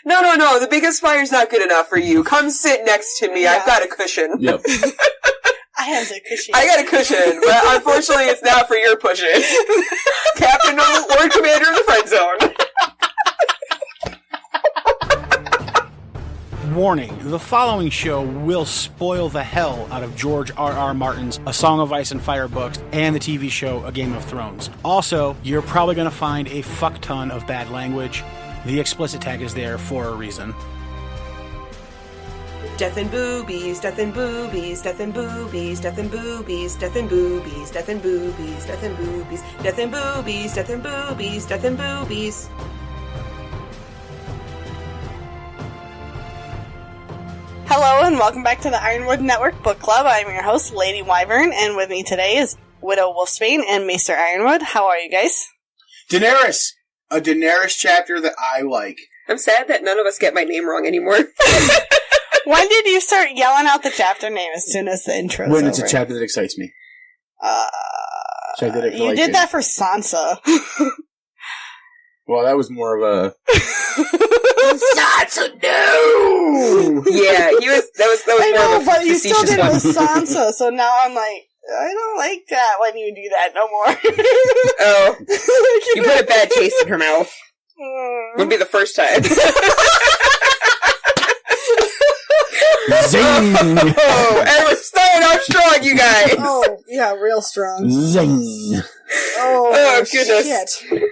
No. The biggest fire's not good enough for you. Come sit next to me. Yeah. I've got a cushion. Yep. I have a cushion. I got a cushion, but unfortunately it's not for your pushing. Captain or Commander of the Friend Zone. Warning, the following show will spoil the hell out of George R.R. Martin's A Song of Ice and Fire books and the TV show A Game of Thrones. Also, you're probably going to find a fuck ton of bad language. The explicit tag is there for a reason. Death and boobies, death and boobies, death and boobies, death and boobies, death and boobies, death and boobies, death and boobies, death and boobies, death and boobies, death and boobies. Hello and welcome back to the Ironwood Network Book Club. I'm your host, Lady Wyvern, and with me today is Widow Wolfsbane and Maester Ironwood. How are you guys? Daenerys! A Daenerys chapter that I like. I'm sad that none of us get my name wrong anymore. When did you start yelling out the chapter name as soon as the intro's When it's over? a chapter that excites me. So I did it for you did that for Sansa. Well, that was more of a... Sansa, no! Yeah, that was I know, more of a but you still did it one. with Sansa, so now I'm like, I don't like that when you do that no more. Oh. You put a bad taste in her mouth. Wouldn't be the first time. Zing! Oh, and we're starting off strong, you guys! Oh, yeah, real strong. Zing! Oh goodness. Shit.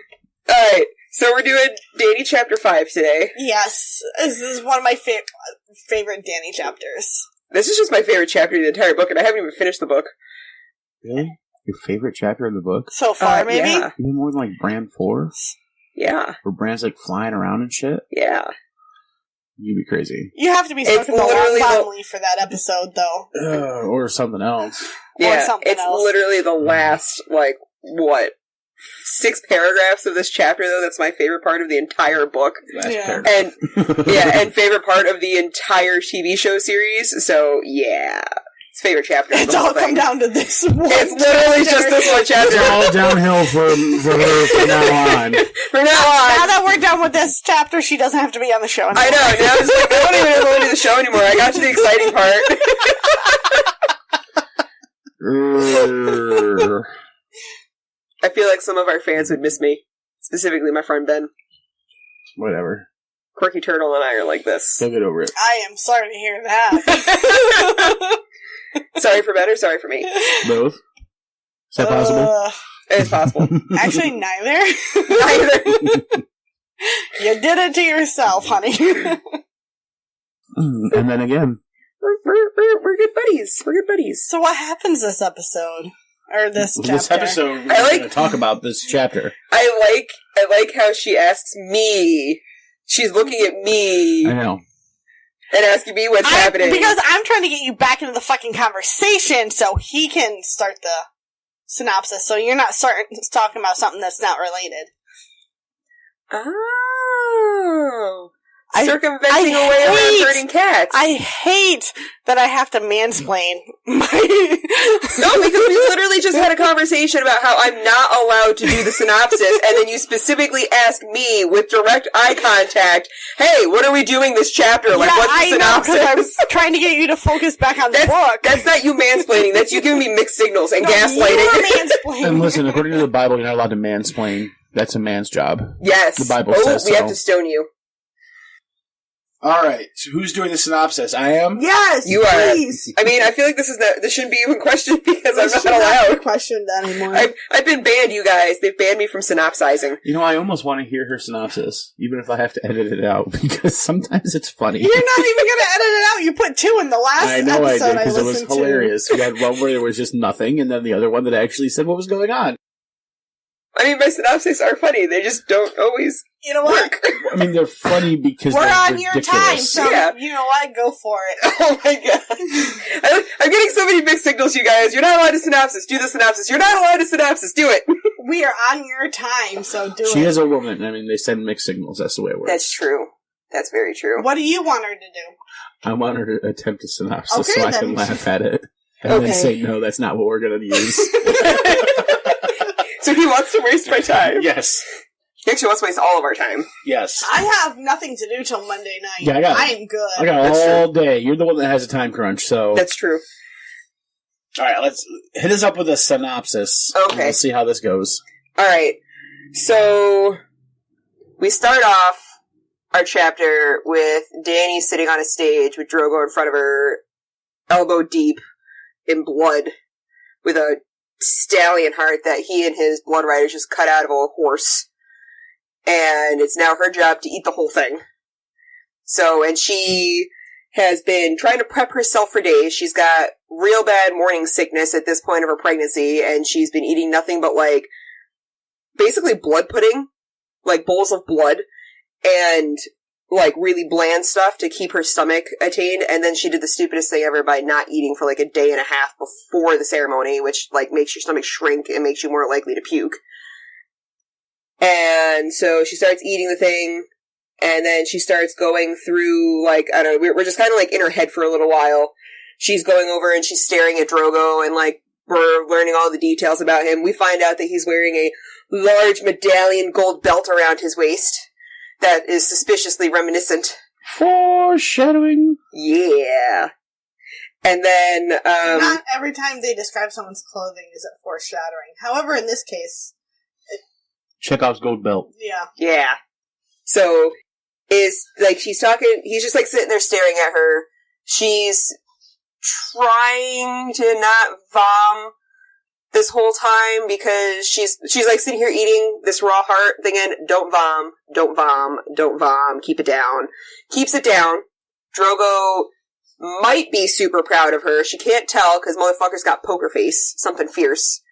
Alright, so we're doing Dany Chapter 5 today. Yes, this is one of my favorite Dany chapters. This is just my favorite chapter of the entire book, and I haven't even finished the book. Really? Your favorite chapter of the book? So far, maybe? Yeah. Even more than, like, Bran 4? Yeah. Where Bran's, like, flying around and shit? Yeah. You'd be crazy. You have to be It's smoking the literally long leaf for that episode, though. Or something else. Yeah, something it's else. literally the last, 6 paragraphs of this chapter, though. That's my favorite part of the entire book. Yeah. And, and favorite part of the entire TV show series. So, yeah. It's favorite chapter of It's the whole all come thing. down to this one. It's literally just this one chapter. It's all downhill for her from now on. From now on. Now that we're done with this chapter, she doesn't have to be on the show anymore. I know, now it's like, I don't even want to do the show anymore. I got to the exciting part. I feel like some of our fans would miss me. Specifically my friend Ben. Whatever. Quirky Turtle and I are like this. They'll get over it. I am sorry to hear that. Sorry for Ben or sorry for me? Both? Is that possible? It's possible. Actually, neither. Neither. You did it to yourself, honey. And then again. We're good buddies. We're good buddies. So what happens this episode? Or this chapter? This episode, we're going to talk about this chapter. I like how she asks me. She's looking at me. I know. And asking me what's happening. Because I'm trying to get you back into the fucking conversation so he can start the synopsis. So you're not talking about something that's not related. Oh. Circumventing a way around hurting cats. I hate that I have to mansplain my... No, because we literally just had a conversation about how I'm not allowed to do the synopsis, and then you specifically asked me with direct eye contact, hey, what are we doing this chapter? Like, what's the synopsis? I know, because I was trying to get you to focus back on the book. That's not you mansplaining, that's you giving me mixed signals and gaslighting. You're mansplaining. And listen, according to the Bible, you're not allowed to mansplain. That's a man's job. Yes. The Bible says we have to stone you. Alright, so who's doing the synopsis? I am? Yes, you please. Are. I mean, I feel like this shouldn't be even questioned because I'm not Not allowed. questioned anymore. I've been banned, you guys. They've banned me from synopsizing. You know, I almost want to hear her synopsis, even if I have to edit it out, because sometimes it's funny. You're not even going to edit it out. You put 2 in the last I know episode I did, because it was listened to. hilarious. We had one where there was just nothing, and then the other one that actually said what was going on. I mean, my synopses are funny. They just don't always You know what? work. I mean, they're funny because We're they're on your ridiculous. time, so Yeah. you know what? Go for it. Oh my god. I'm getting so many mixed signals, you guys. You're not allowed to synopsis. Do the synopsis. You're not allowed to synopsis. Do it. We are on your time, so do She it. is a woman. I mean, they send mixed signals. That's the way it works. That's true. That's very true. What do you want her to do? I want her to attempt a synopsis Okay, so I then. can laugh at it. And Okay. then say, no, that's not what we're going to use. So he wants to waste my time. Yes. He actually wants to waste all of our time. Yes. I have nothing to do till Monday night. Yeah, I am good. I got all day. You're the one that has a time crunch, so... That's true. Alright, let's hit us up with a synopsis. Okay. Let's see how this goes. Alright. So, we start off our chapter with Dany sitting on a stage with Drogo in front of her, elbow deep in blood, with a stallion heart that he and his blood riders just cut out of a horse. And it's now her job to eat the whole thing. So, and she has been trying to prep herself for days. She's got real bad morning sickness at this point of her pregnancy, and she's been eating nothing but, like, basically blood pudding, like bowls of blood, and, like, really bland stuff to keep her stomach attained. And then she did the stupidest thing ever by not eating for, like, a day and a half before the ceremony, which, like, makes your stomach shrink and makes you more likely to puke. And so she starts eating the thing, and then she starts going through, like, I don't know, we're just kind of, like, in her head for a little while. She's going over and she's staring at Drogo, and, like, we're learning all the details about him. We find out that he's wearing a large medallion gold belt around his waist that is suspiciously reminiscent. Foreshadowing. Yeah. And then, Not every time they describe someone's clothing is it foreshadowing. However, in this case... Chekhov's gold belt. Yeah. Yeah. So, she's talking, he's just, like, sitting there staring at her. She's trying to not vom this whole time because she's like, sitting here eating this raw heart, thinking, don't vom, don't vom, don't vom, keep it down. Keeps it down. Drogo might be super proud of her. She can't tell because motherfucker's got poker face. Something fierce.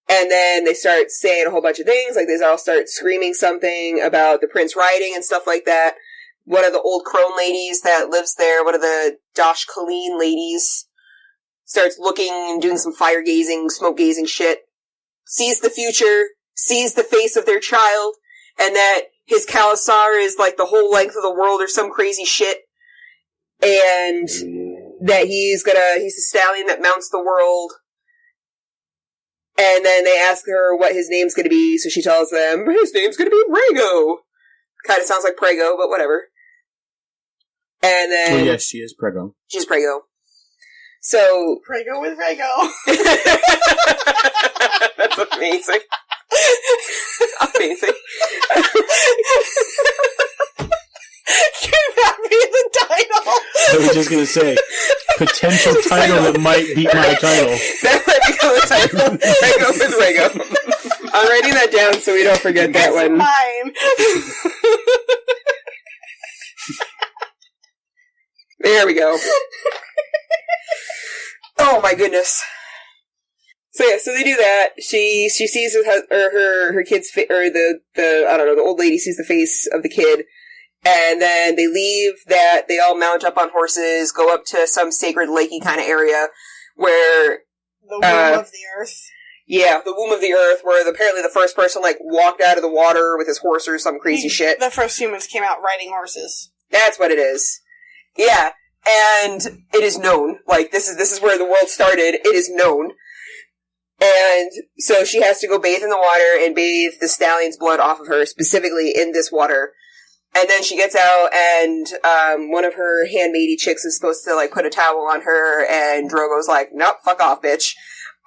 And then they start saying a whole bunch of things, like they all start screaming something about the prince riding and stuff like that. One of the old crone ladies that lives there, one of the Dosh Colleen ladies, starts looking and doing some fire gazing, smoke gazing shit, sees the future, sees the face of their child, and that his Khalasar is like the whole length of the world or some crazy shit, and that he's the stallion that mounts the world. And then they ask her what his name's gonna be, so she tells them, his name's gonna be Rhaego. Kinda sounds like Prego, but whatever. And then... Oh yes, she is Prego. She's Prego. So... Prego with Rhaego. That's amazing. Amazing. Can that be the title? I was just gonna say, potential title that might beat my title. That might become the title. Rhaego with Rhaego. I'm writing that down so we don't forget that one. Mine. There we go. Oh my goodness. So yeah, so they do that. She sees her kid's or the I don't know, the old lady sees the face of the kid. And then they leave that, they all mount up on horses, go up to some sacred lakey kind of area where... The womb of the earth. Yeah, the womb of the earth, where apparently the first person, like, walked out of the water with his horse or some crazy shit. The first humans came out riding horses. That's what it is. Yeah, and it is known. Like, this is where the world started. It is known. And so she has to go bathe in the water and bathe the stallion's blood off of her, specifically in this water. And then she gets out, and one of her handmaiden chicks is supposed to, like, put a towel on her, and Drogo's like, nope, fuck off, bitch.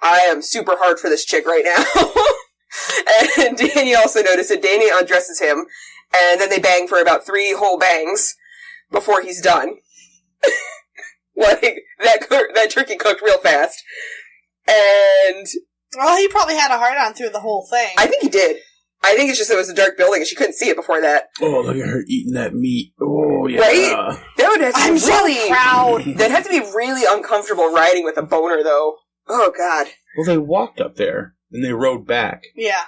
I am super hard for this chick right now. And Dany also noticed that Dany undresses him, and then they bang for about 3 whole bangs before he's done. Like, that turkey cooked real fast. And... Well, he probably had a hard-on through the whole thing. I think he did. I think it's just it was a dark building and she couldn't see it before that. Oh, look at her eating that meat. Oh, yeah. Right? That would have to be so proud. That'd have to be really uncomfortable riding with a boner, though. Oh, God. Well, they walked up there, and they rode back. Yeah.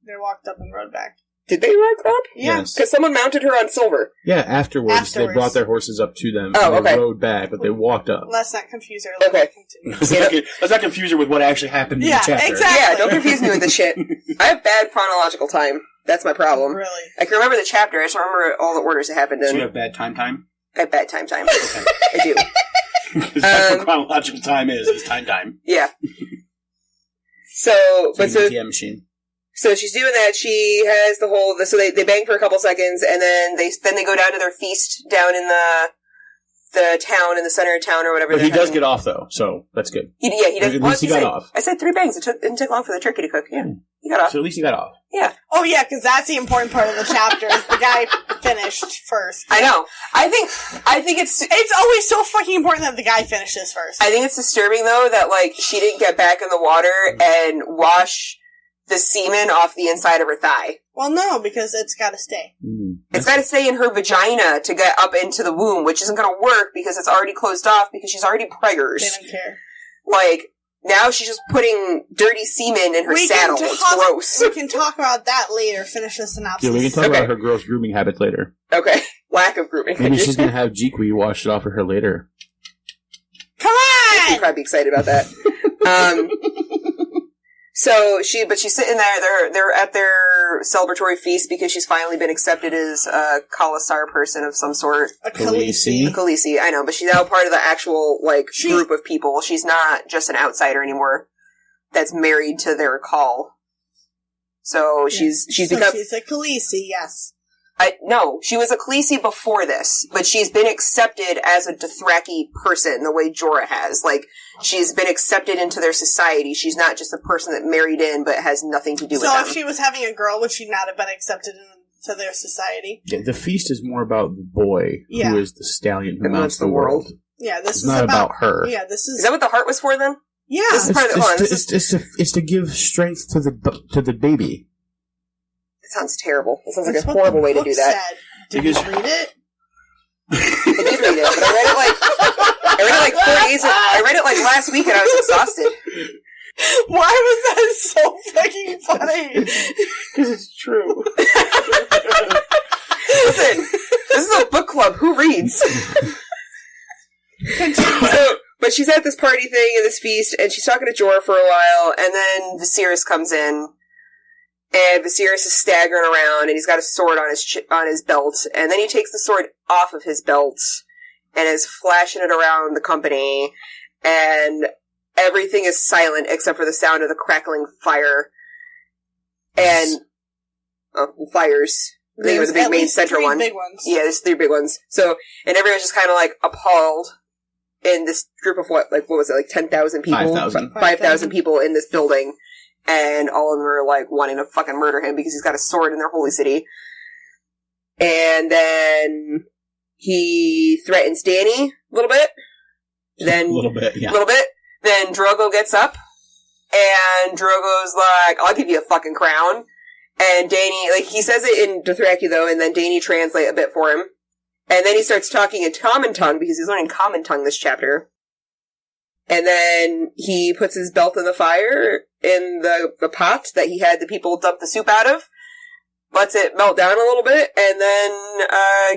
They walked up and rode back. Did they ride up? Yeah. Yes. Because someone mounted her on silver. Yeah, afterwards. They brought their horses up to them, and they rode back, but they walked up. Let's not confuse her. Okay. Let's not confuse her with what actually happened in the chapter. Exactly. Yeah, don't confuse me with this shit. I have bad chronological time. That's my problem. Really? I can remember the chapter, I just don't remember all the orders it happened in. So you have bad time? I have bad time. Okay. I do. Because that's what chronological time is time. Yeah. So, it's an ATM machine. So she's doing that. She has the whole... So they bang for a couple seconds, and then they go down to their feast down in the town, in the center of town or whatever. But he does get off, though, so that's good. He does. At least he got off. I said 3 bangs. It didn't take long for the turkey to cook. Yeah, he got off. So at least he got off. Yeah. Oh, yeah, because that's the important part of the chapter, is the guy finished first. I know. I think it's always so fucking important that the guy finishes first. I think it's disturbing, though, that, like, she didn't get back in the water and wash the semen off the inside of her thigh. Well, no, because it's gotta stay. It's gotta stay in her vagina to get up into the womb, which isn't gonna work because it's already closed off because she's already preggers. They don't care. Like, now she's just putting dirty semen in her saddle. It's gross. We can talk about that later. Finish the synopsis. Yeah, we can talk about her gross grooming habits later. Okay. Lack of grooming. Maybe she's gonna have Jeekwe wash it off of her later. Come on! She'd probably be excited about that. She's sitting there, they're at their celebratory feast because she's finally been accepted as a Khalasar person of some sort. A Khaleesi. A Khaleesi, I know, but she's now part of the actual, group of people. She's not just an outsider anymore that's married to their Khal. So she's become... she's a Khaleesi, yes. No, she was a Khaleesi before this, but she's been accepted as a Dothraki person the way Jorah has. Like, she's been accepted into their society. She's not just a person that married in but has nothing to do with them. So if she was having a girl, would she not have been accepted into their society? Yeah, the feast is more about the boy who is the stallion who mounts the world. Yeah, this is not about her. Yeah, this is... Is that what the heart was for then? Yeah. This is part of the... It's to give strength to the baby. It sounds terrible. It sounds like a horrible way to do that. Said. Did you read it? I did read it, but I read it 4 days. I read it last week, and I was exhausted. Why was that so fucking funny? Because it's true. Listen, this is a book club. Who reads? But she's at this party thing and this feast, and she's talking to Jorah for a while, and then Viserys comes in. And Viserys is staggering around, and he's got a sword on his belt. And then he takes the sword off of his belt and is flashing it around the company. And everything is silent except for the sound of the crackling fire. And fires. I think it was the main central one. Big ones. Yeah, there's 3 big ones. So, and everyone's just kind of appalled in this group of what was it, 10,000 people? 5,000. 5,000 people in this building. And all of them are, wanting to fucking murder him because he's got a sword in their holy city. And then he threatens Dany a little bit. Then a little bit, yeah. A little bit. Then Drogo gets up. And Drogo's like, I'll give you a fucking crown. And Dany, he says it in Dothraki, though, and then Dany translate a bit for him. And then he starts talking in Common Tongue because he's learning Common Tongue this chapter. And then he puts his belt in the fire in the pot that he had the people dump the soup out of, lets it melt down a little bit, and then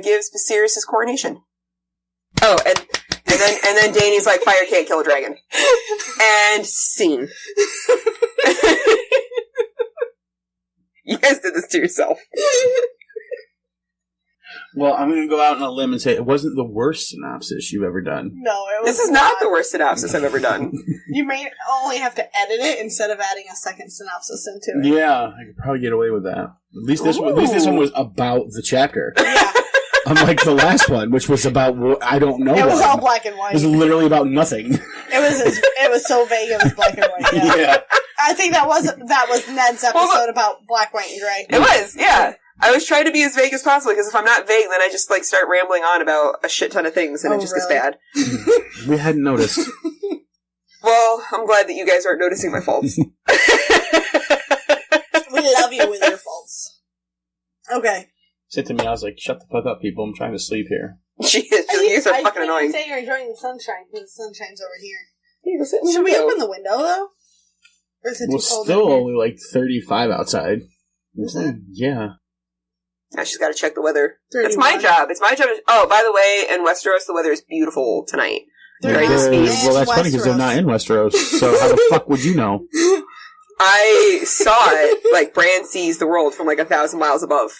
gives Viserys his coronation. Oh, and then Dany's like, fire can't kill a dragon. And scene. You guys did this to yourself. Well, I'm going to go out on a limb and say it wasn't the worst synopsis you've ever done. No, it was This is not the worst synopsis I've ever done. You may only have to edit it instead of adding a second synopsis into it. Yeah, I could probably get away with that. At least this one was about the chapter. Yeah. Unlike the last one, which was about I don't know. It was all black and white. It was literally about nothing. It was so vague. It was black and white. Yeah. Yeah. I think that was Ned's episode about black, white, and gray. It was, yeah. I was trying to be as vague as possible, because if I'm not vague, then I just, start rambling on about a shit ton of things, and it just gets bad. We hadn't noticed. Well, I'm glad that you guys aren't noticing my faults. We love you with your faults. Okay. Said to me, I was like, shut the fuck up, people. I'm trying to sleep here. She is. You guys are fucking annoying. I say you're enjoying the sunshine, because the sunshine's over here. Yeah, Should we open the window, though? Or is it too cold? Still only 35 outside. Yeah. Now she's got to check the weather. 31. It's my job. It's my job. Oh, by the way, in Westeros, the weather is beautiful tonight. During this feast. Well, that's funny because they're not in Westeros, so how the fuck would you know? I saw it, Bran sees the world from 1,000 miles above.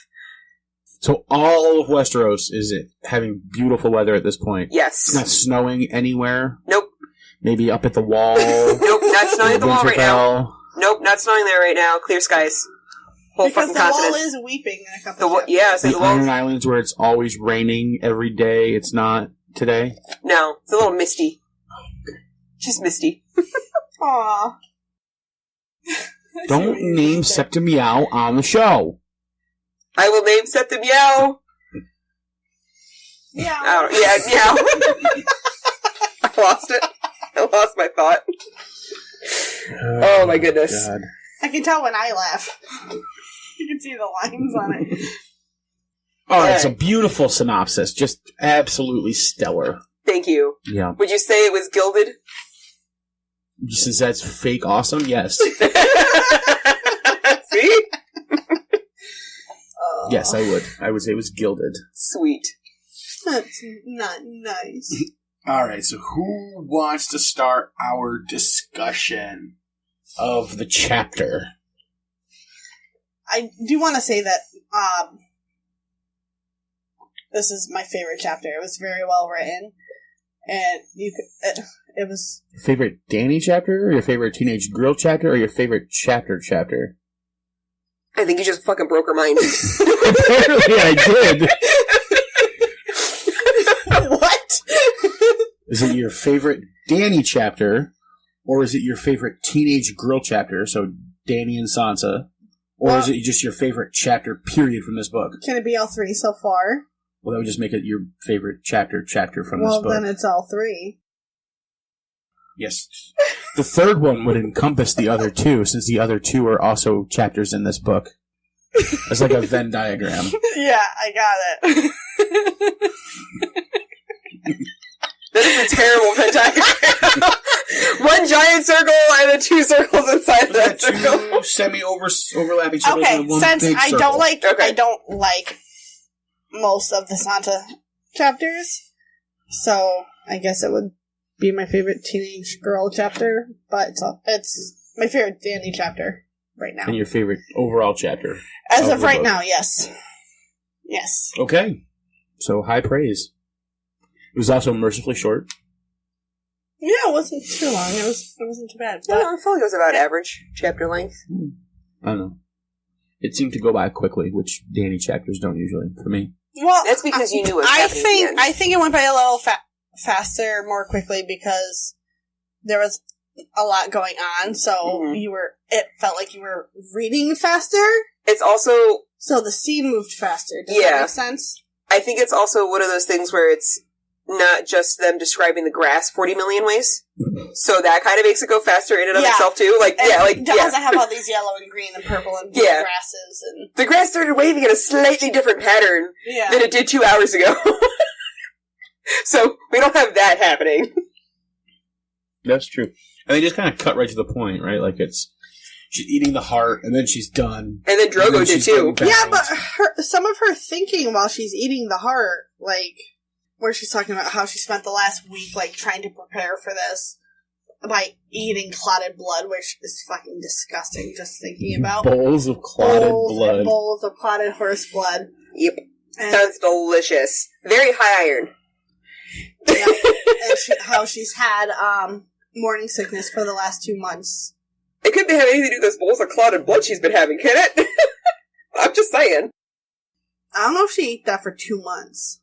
So all of Westeros is having beautiful weather at this point? Yes. It's not snowing anywhere? Nope. Maybe up at the wall? Nope, not snowing at the wall right now. Nope, not snowing there right now. Clear skies. whole because fucking the wall continent. is weeping in a couple The chapters. yeah, so The the wall. Iron Islands where it's always raining every day. It's not today. No, it's a little misty. Just misty. Aww. Don't name Septa Meow on the show. I will name Septa Meow. Yeah. Meow. I lost it. I lost my thought. Oh my goodness. God. I can tell when I laugh. You can see the lines on it. All right, it's a beautiful synopsis. Just absolutely stellar. Thank you. Yeah. Would you say it was gilded? Since that's fake awesome, yes. See? Yes, I would. I would say it was gilded. Sweet. That's not nice. All right, so who wants to start our discussion? Of the chapter. I do want to say that this is my favorite chapter. It was very well written, and it was Your favorite Dany chapter, or your favorite teenage girl chapter, or your favorite chapter? I think you just fucking broke her mind. Apparently I did. what? Is it your favorite Dany chapter, or is it your favorite teenage girl chapter, so Dany and Sansa, or is it just your favorite chapter, period, from this book? Can it be all three so far? Well, that would just make it your favorite chapter from Well, this book. then it's all three. Yes. The third one would encompass the other two, since the other two are also chapters in this book. It's like a Venn diagram. Yeah, I got it. That is a terrible Venn diagram. One giant circle and then two circles inside that circle. Two semi-overlapping circles Okay, and one since big I circle. don't like most of the Sansa chapters, so I guess it would be my favorite teenage girl chapter, but it's my favorite Dany chapter right now. And your favorite overall chapter. As of the right book. now, yes. Yes. Okay. So, high praise. It was also mercifully short. Yeah, it wasn't too long. It wasn't too bad. Yeah, But I feel like it was about average chapter length. I don't know. It seemed to go by quickly, which Dany chapters don't usually, for me. well, That's because you knew what was happening at the end. I think it went by a little faster, more quickly, because there was a lot going on. So it felt like you were reading faster. It's also, So the scene moved faster. Does Yeah. that make sense? I think it's also one of those things where it's not just them describing the grass 40 million ways. So that kind of makes it go faster in and of Yeah. itself too. Like, And yeah, like, it yeah. doesn't have all these yellow and green and purple and blue Yeah. grasses and The grass started waving in a slightly different pattern yeah. than it did 2 hours ago. So we don't have that happening. That's true. And they just kind of cut right to the point, right? Like she's eating the heart, and then she's done. And then And Drogo then did she's too. getting Yeah, banged. but some of her thinking while she's eating the heart, like, where she's talking about how she spent the last week, like, trying to prepare for this by eating clotted blood, which is fucking disgusting just thinking about. Bowls of clotted blood. Bowls of clotted horse blood. Yep. And, Sounds delicious. Very high iron. yeah, and how she's had morning sickness for the last 2 months. It couldn't have anything to do with those bowls of clotted blood she's been having, can it? I'm just saying. I don't know if she ate that for 2 months.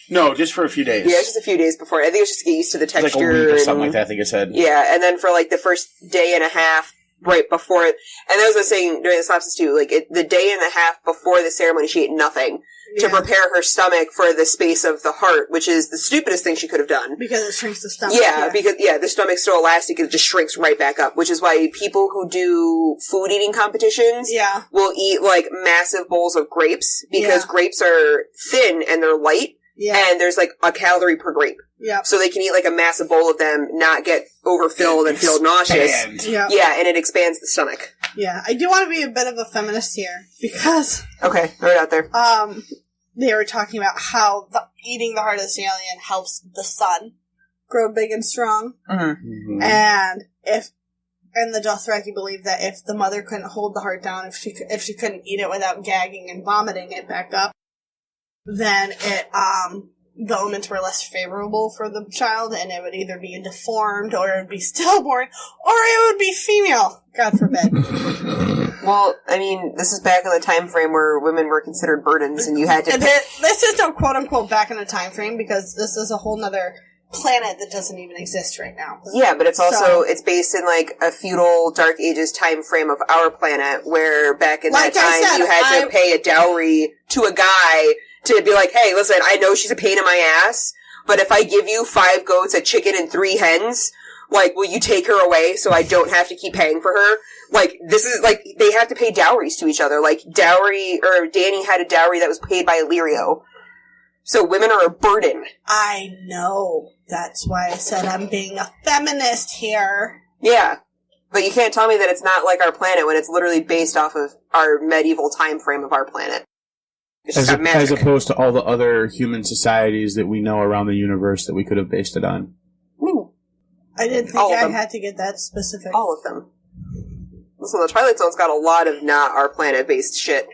No, just for a few days. Yeah, just a few days before. I think it was just to get used to the texture. Like a week or and- something like that, I think it said. Yeah, and then for like the first day and a half right before it, and that was what I was saying during the synopsis too, like the day and a half before the ceremony she ate nothing to Yeah. prepare her stomach for the space of the heart, which is the stupidest thing she could have done. Because it shrinks the stomach. Yeah, because the stomach's so elastic it just shrinks right back up, which is why people who do food eating competitions Yeah. will eat like massive bowls of grapes because Yeah. grapes are thin and they're light Yeah. and there's like a calorie per grape. Yeah. So they can eat like a massive bowl of them, not get overfilled and feel nauseous. And Yeah. Yeah, and it expands the stomach. Yeah. I do want to be a bit of a feminist here because Okay, throw it out there. they were talking about how eating the heart of the stallion helps the son grow big and strong. Mm-hmm. And the Dothraki believe that if the mother couldn't hold the heart down, if she couldn't eat it without gagging and vomiting it back up, then the elements were less favorable for the child, and it would either be deformed, or it would be stillborn, or it would be female. God forbid. Well, I mean, this is back in the time frame where women were considered burdens, and you had to... This is no quote-unquote back in the time frame, because this is a whole nother planet that doesn't even exist right now. Yeah, but it's also, it's based in, like, a feudal Dark Ages time frame of our planet, where back in that time you had to pay a dowry to a guy to be like, hey, listen, I know she's a pain in my ass, but if I give you 5 goats, a chicken, and 3 hens, like, will you take her away so I don't have to keep paying for her? Like, this is, like, they have to pay dowries to each other. Like, Dany had a dowry that was paid by Illyrio. So women are a burden. I know. That's why I said I'm being a feminist here. Yeah. But you can't tell me that it's not like our planet when it's literally based off of our medieval time frame of our planet. As opposed to all the other human societies that we know around the universe that we could have based it on. I didn't think I had to get that specific. All of them. Listen, the Twilight Zone's got a lot of not our planet-based shit.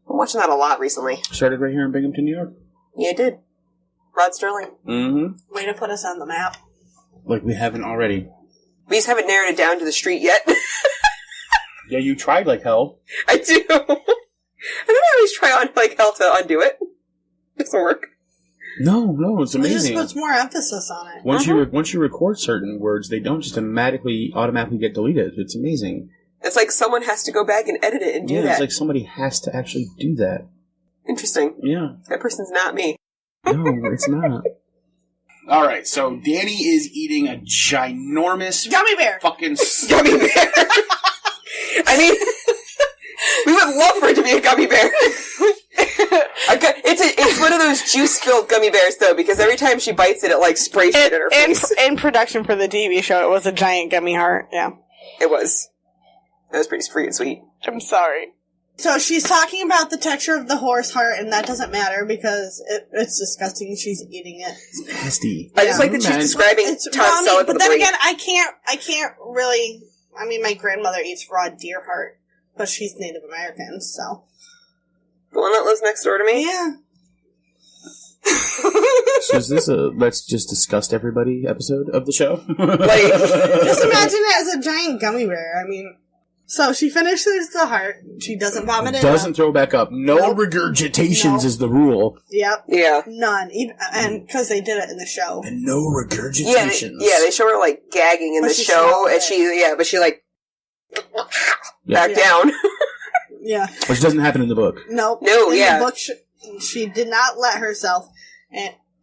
I'm watching that a lot recently. Started right here in Binghamton, New York. Yeah, it did. Rod Sterling. Mm-hmm. Way to put us on the map. Like we haven't already. We just haven't narrowed it down to the street yet. Yeah, you tried like hell. I do. And then I always try on like hell to undo it. It doesn't work. No, it's amazing. It just puts more emphasis on it. Once you record certain words, they don't just automatically get deleted. It's amazing. It's like someone has to go back and edit it and do that. Yeah, it's like somebody has to actually do that. Interesting. Yeah. That person's not me. No, it's not. Alright, so Dany is eating a ginormous gummy bear. Fucking gummy bear. I mean, we would love for it to be a gummy bear. It's one of those juice-filled gummy bears, though, because every time she bites it, it, like, sprays shit in her face. In production for the TV show, it was a giant gummy heart, yeah. It was. That was pretty freaking sweet. I'm sorry. So she's talking about the texture of the horse heart, and that doesn't matter because it's disgusting. She's eating it. It's nasty. I just like that she's describing Tom Selleck. But then again, I can't really. I mean, my grandmother eats raw deer heart, but she's Native American, so. The one that lives next door to me? Yeah. So is this a Let's Just Disgust Everybody episode of the show? Like, just imagine it as a giant gummy bear. I mean, so she finishes the heart. She doesn't vomit it. Doesn't throw back up. No regurgitations is the rule. Yep. Yeah. None. And because they did it in the show. And no regurgitations. Yeah, they show her like gagging in the show, and she like back down. Yeah. Which doesn't happen in the book. Nope. No, in the book, she did not let herself.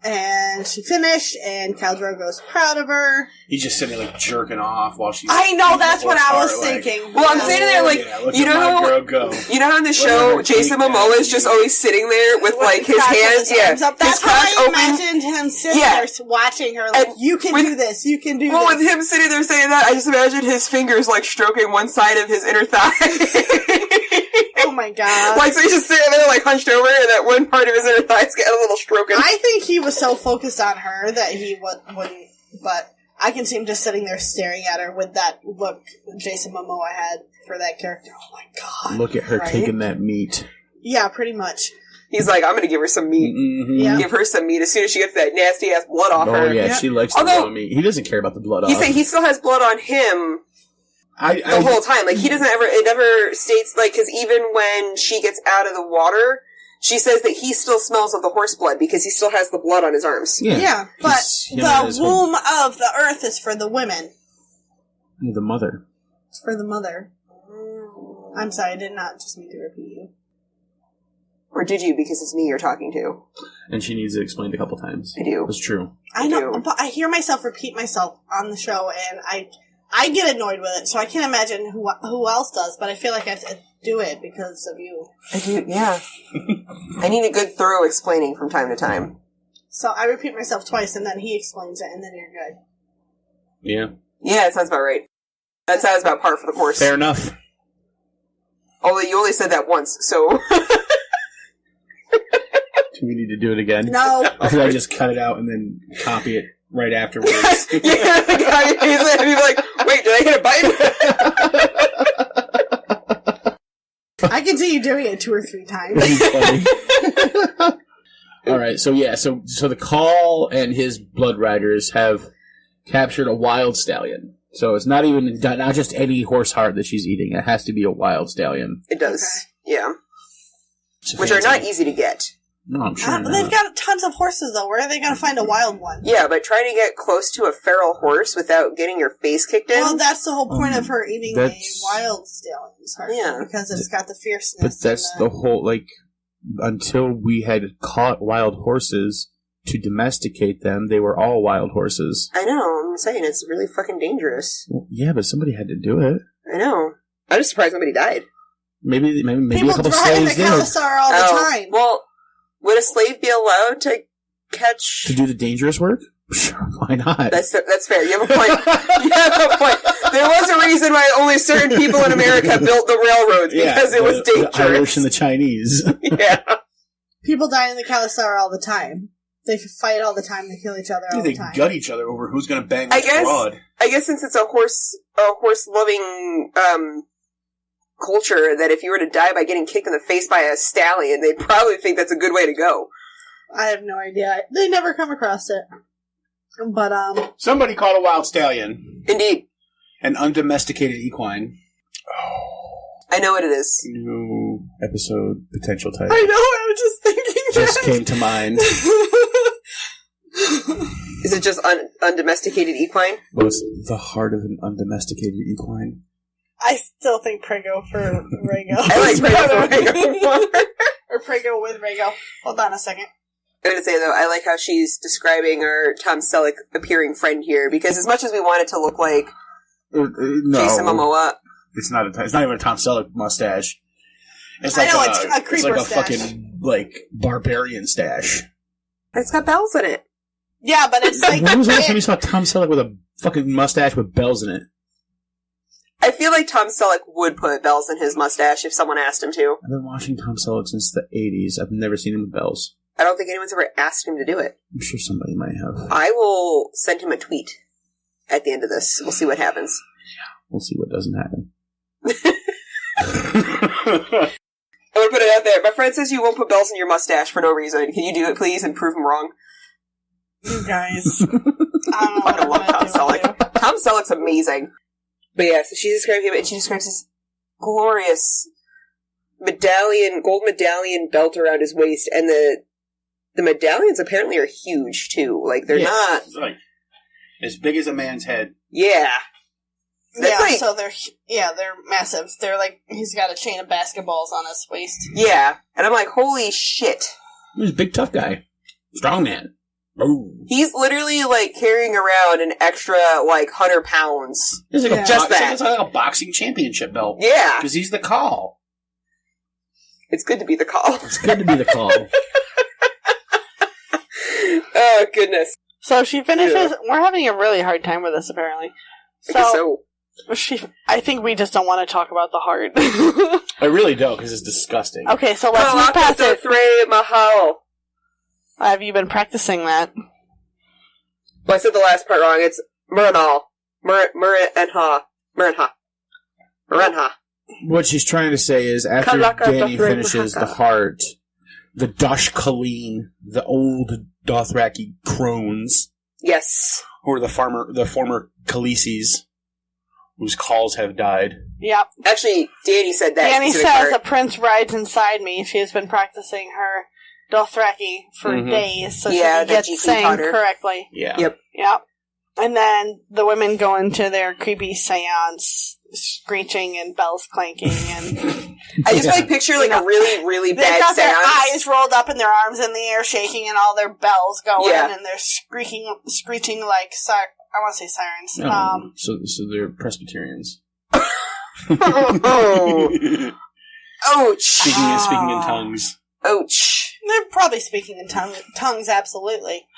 And she finished, and Khal Drogo's proud of her. He's just sitting there, like, jerking off while she's... I know, that's what I was thinking. Well, I'm sitting there, like, you know how in the show, Jason Momoa is just always sitting there with, like, his hands, That's how I imagined him sitting there watching her, like, you can do this, you can do this. Well, with him sitting there saying that, I just imagined his fingers, like, stroking one side of his inner thigh. Oh my god. Like, so he's just sitting there, like, hunched over, and that one part of his inner thigh is getting a little stroking. I think he was so focused on her that he wouldn't, but I can see him just sitting there staring at her with that look Jason Momoa had for that character. Oh my god. Look at her taking that meat. Yeah, pretty much. He's like, I'm gonna give her some meat. Mm-hmm. Yeah. Give her some meat as soon as she gets that nasty ass blood off her. Oh yeah, she likes the raw meat. He doesn't care about the blood off. He's saying he still has blood on him. The whole time. Like, he doesn't it never states, like, because even when she gets out of the water, she says that he still smells of the horse blood because he still has the blood on his arms. Yeah, but the womb of the earth is for the women. The mother. It's for the mother. I'm sorry, I did not just mean to repeat you. Or did you, because it's me you're talking to? And she needs it explained a couple times. I do. It's true. I know, but I hear myself repeat myself on the show, and I get annoyed with it, so I can't imagine who else does, but I feel like I have to do it because of you. I do, yeah. I need a good thorough explaining from time to time. So I repeat myself twice, and then he explains it, and then you're good. Yeah. Yeah, that sounds about right. That sounds about par for the course. Fair enough. Although you only said that once, so... Do we need to do it again? No. Or should I just cut it out and then copy it right afterwards? Yeah, the guy would be like, wait, did I hit a button? I can see you doing it 2 or 3 times. All right, so the Khal and his blood riders have captured a wild stallion. So it's not just any horse heart that she's eating. It has to be a wild stallion. It does, yeah. Which are not easy to get. No, I'm sure. They've got tons of horses, though. Where are they going to find a wild one? Yeah, but trying to get close to a feral horse without getting your face kicked in. Well, that's the whole point of her eating a wild stallion's heart. Yeah. Because it's got the fierceness. But that's the whole, until we had caught wild horses to domesticate them, they were all wild horses. I know, I'm saying, it's really fucking dangerous. Well, yeah, but somebody had to do it. I know. I'm just surprised nobody died. Maybe people a couple drive in slaves the did. Khalasar all the time. Well, would a slave be allowed to catch... To do the dangerous work? Sure, why not? That's fair. You have a point. There was a reason why only certain people in America built the railroads, because it was dangerous. The Irish and the Chinese. Yeah. People die in the Khalasar all the time. They fight all the time. They kill each other all the time. They gut each other over who's going to bang which broad. I guess since it's a horse-loving culture, that if you were to die by getting kicked in the face by a stallion, they'd probably think that's a good way to go. I have no idea. They never come across it. But, Somebody caught a wild stallion. Indeed. An undomesticated equine. I know what it is. New episode potential title. I know, I was just thinking Just came to mind. Is it just undomesticated equine? Was the heart of an undomesticated equine? I still think Prego for Rhaego. I like Prego for Rhaego. Or Prego with Rhaego. Hold on a second. I'm going to say, though, I like how she's describing our Tom Selleck appearing friend here, because as much as we want it to look like Jason Momoa... It's not even a Tom Selleck mustache. It's I like know, it's a creeper it's like a stash. fucking, barbarian stash. It's got bells in it. Yeah, but it's like... When was the last time you saw Tom Selleck with a fucking mustache with bells in it? I feel like Tom Selleck would put bells in his mustache if someone asked him to. I've been watching Tom Selleck since the 80s. I've never seen him with bells. I don't think anyone's ever asked him to do it. I'm sure somebody might have. I will send him a tweet at the end of this. We'll see what happens. We'll see what doesn't happen. I'm gonna put it out there. My friend says you won't put bells in your mustache for no reason. Can you do it, please, and prove him wrong? You guys. I don't know what I love I'm Tom gonna do. Selleck. Tom Selleck's amazing. But yeah, so she describes him, and she describes his glorious gold medallion belt around his waist, and the medallions apparently are huge, too. Like, they're not... Like, as big as a man's head. Yeah. That's so they're massive. They're like, he's got a chain of basketballs on his waist. Yeah. And I'm like, holy shit. He's a big tough guy. Strong man. Oh. He's literally, carrying around an extra, 100 pounds. It's like Just that. It's like a boxing championship belt. Yeah. Because he's the Khal. It's good to be the Khal. It's good to be the Khal. Oh, goodness. So she finishes... Yeah. We're having a really hard time with this, apparently. I think we just don't want to talk about the heart. I really don't, because it's disgusting. Okay, so let's move past it. Mahal. Have you been practicing that? Well, I said the last part wrong. It's Muranal. Muranha. What she's trying to say is, after Dany finishes the heart, the Dosh-Khaleen, the old Dothraki crones... Yes. Or the former Khaleesi's, whose calls have died. Yep. Actually, Dany said that. Dany says, a prince rides inside me. She has been practicing her Dothraki for days, so she can get saying correctly. Yeah. Yep. And then the women go into their creepy seance, screeching and bells clanking, and... I just picture a really, really bad they've got seance. Their eyes rolled up and their arms in the air shaking and all their bells going, and they're screeching like, I want to say sirens. No, so they're Presbyterians. Oh. Ouch. Speaking in tongues. Ouch. They're probably speaking in tongues, absolutely.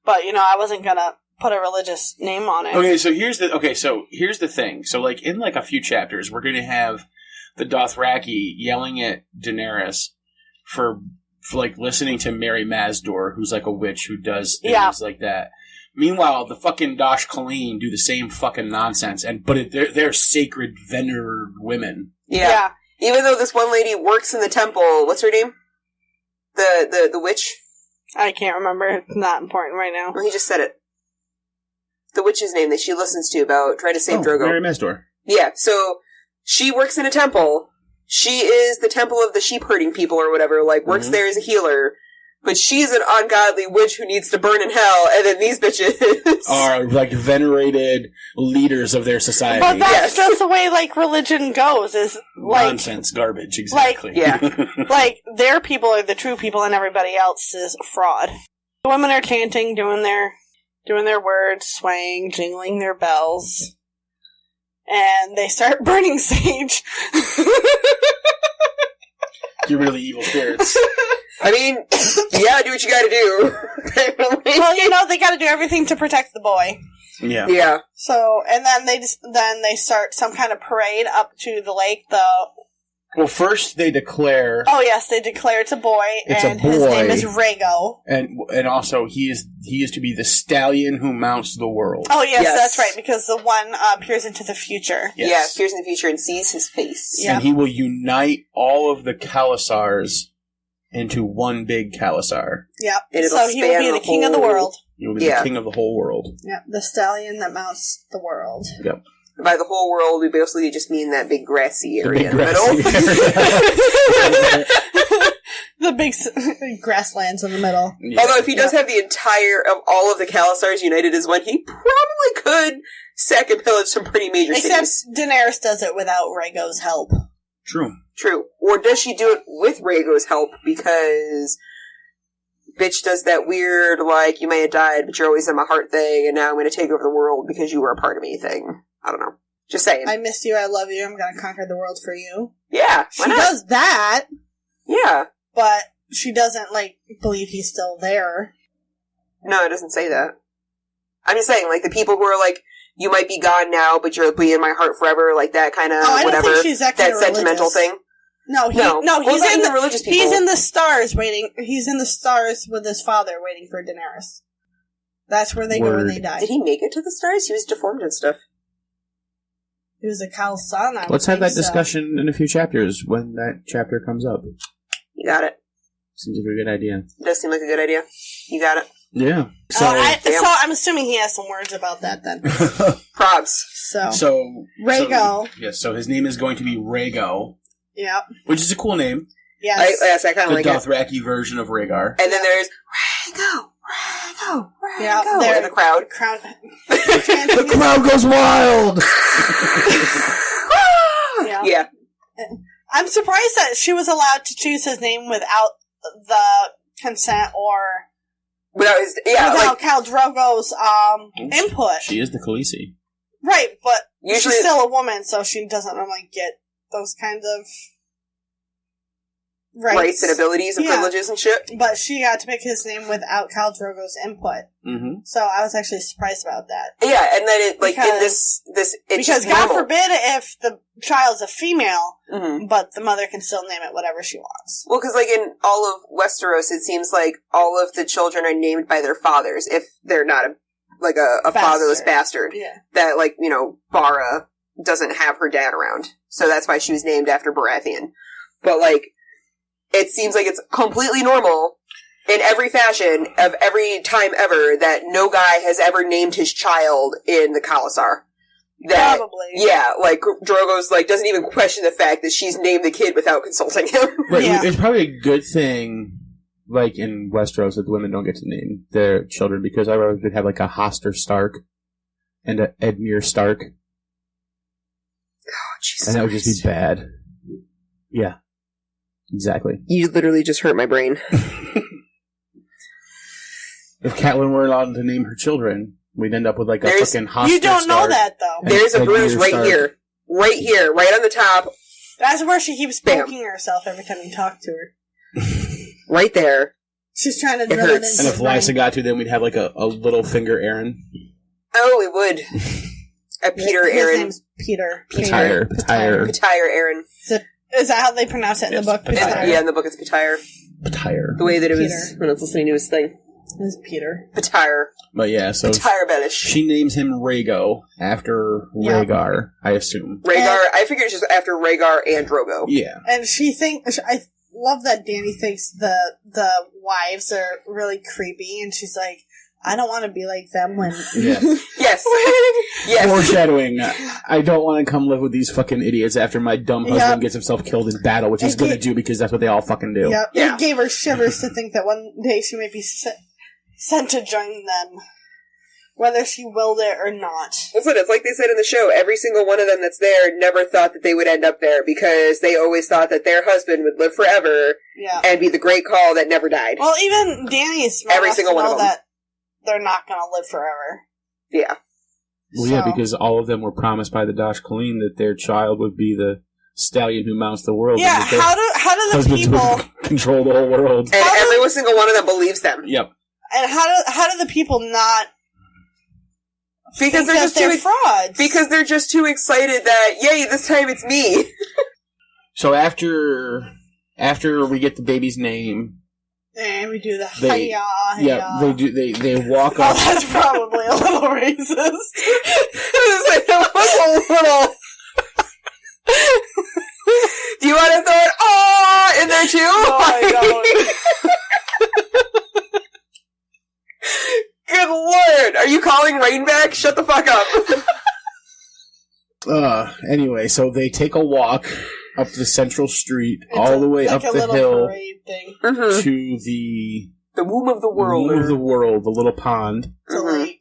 But, I wasn't gonna put a religious name on it. Okay, so here's the thing. So, in a few chapters, we're going to have the Dothraki yelling at Daenerys for listening to Mary Mazdor, who's a witch who does things like that. Meanwhile, the fucking Dosh-Khaleen do the same fucking nonsense, but they're sacred, venered women. Yeah. Even though this one lady works in the temple, what's her name? The witch? I can't remember. It's not important right now. Well, he just said it. The witch's name that she listens to about trying to save Drogo. Mary Maester. Yeah, so she works in a temple. She is the temple of the sheep herding people or whatever, like, works there as a healer. But she's an ungodly witch who needs to burn in hell, and then these bitches are, like, venerated leaders of their society. But that's just the way, like, religion goes, is, like... Nonsense, garbage, exactly. Like, like, their people are the true people, and everybody else is fraud. The women are chanting, doing their words, swaying, jingling their bells. And they start burning sage. You're really evil spirits. I mean, yeah, do what you gotta do. Well, they gotta do everything to protect the boy. Yeah. Yeah. So, and then they start some kind of parade up to the lake, Well, first they declare... Oh, yes, they declare it's a boy, his name is Rhaego. And also, he is to be the stallion who mounts the world. Oh, yes, that's right, because the one peers into the future. Yes. Yeah, peers in the future and sees his face. Yeah. And he will unite all of the Khalasars into one big Khalasar. Yep. And So he will be the king of the world. He will be the king of the whole world. Yep, the stallion that mounts the world. Yep. By the whole world, we basically just mean that big grassy area in the The big grasslands in the middle. Yeah. Although if he does have the entire of all of the Khalasars united as one, he probably could sack and pillage some pretty major Except cities. Daenerys does it without Rhaego's help. True. Or does she do it with Rhaego's help because bitch does that weird, like, you may have died, but you're always in my heart thing, and now I'm going to take over the world because you were a part of me thing. I don't know. Just saying. I miss you, I love you, I'm going to conquer the world for you. Yeah. She does that. Yeah. But she doesn't, believe he's still there. No, it doesn't say that. I'm just saying, the people who are you might be gone now, but you'll be in my heart forever, that kind of I whatever. don't think she's that kind of sentimental religious. thing. No, he's in the religious people. He's in the stars waiting. He's in the stars with his father waiting for Daenerys. That's where they go when they die. Did he make it to the stars? He was deformed and stuff. He was a Khal's son. Let's have that discussion in a few chapters when that chapter comes up. You got it. Seems like a good idea. It does seem like a good idea. You got it. Yeah. So I'm assuming he has some words about that then. Probs. So Rhaego. So his name is going to be Rhaego. Yep. Which is a cool name. Yes. I kind of like the it. Dothraki version of Rhaegar. And then there's Rhaego. Yeah, They're in the crowd. The crowd goes wild! Yeah. I'm surprised that she was allowed to choose his name without the consent or without Khal Drogo's input. She is the Khaleesi. Right, but usually she's still a woman, so she doesn't normally get those kinds of rights and abilities and privileges and shit. But she got to pick his name without Khal Drogo's input. Mm-hmm. So I was actually surprised about that. Yeah, and then in this it's because God forbid if the child's a female, mm-hmm. but the mother can still name it whatever she wants. Well, because in all of Westeros, it seems like all of the children are named by their fathers if they're not a fatherless bastard. Yeah. That Bara doesn't have her dad around, so that's why she was named after Baratheon. But it seems like it's completely normal in every fashion of every time ever that no guy has ever named his child in the Khalasar. Probably. Yeah, Drogo's doesn't even question the fact that she's named the kid without consulting him. Right, yeah. It's probably a good thing, in Westeros, that the women don't get to name their children, because I would have a Hoster Stark and a Edmure Stark. Oh, Jesus. And that would just be bad. Yeah. Exactly. You literally just hurt my brain. If Catelyn were allowed to name her children, we'd end up with a fucking Hoster You don't know Stark that, though. There's a bruise right here. Right here. Right on the top. That's where she keeps poking herself every time you talk to her. Right there. She's trying to drill it into And if Lysa got to, then we'd have a little finger Aaron. Oh, it would. A Peter His Aaron. name's Peter. Petire Aaron. Is that how they pronounce it in the book? Petire. Yeah, in the book it's Petire. The way that it was when I was listening to his thing. It's Peter. Petire. But yeah, so Petire Bellish. she names him Rhaego after Rhaegar, I assume. Rhaegar. I figured it's just after Rhaegar and Drogo. Yeah. And she love that Dany thinks the wives are really creepy, and she's like, I don't want to be like them when... Yeah. Yes. Yes. Foreshadowing. I don't want to come live with these fucking idiots after my dumb husband gets himself killed in battle, which he's going to do because that's what they all fucking do. Yep. Yeah. It gave her shivers to think that one day she might be sent to join them, whether she willed it or not. Listen, it's like they said in the show, every single one of them that's there never thought that they would end up there because they always thought that their husband would live forever and be the great call that never died. Well, even Dany is smart Every enough single to one know of them. that they're not going to live forever. Yeah. Well, yeah, because all of them were promised by the Dash Colleen that their child would be the stallion who mounts the world. Yeah, and that how do the husbands people... would control the whole world. And every single one of them believes them. Yep. And how do the people not... Because they're just frauds. Because they're just too excited that, yay, this time it's me. So after we get the baby's name... And we do the They- hiya. Yeah, they walk Oh, up... that's probably a little racist. That was a little... Do you want to throw an "aww" in there too? No, I don't. Good lord! Are you calling rain back? Shut the fuck up. Anyway, so they take a walk up the central street, It's all the way like up a the little hill parade thing. to the womb of the world. womb of the world, the little pond, It's a lake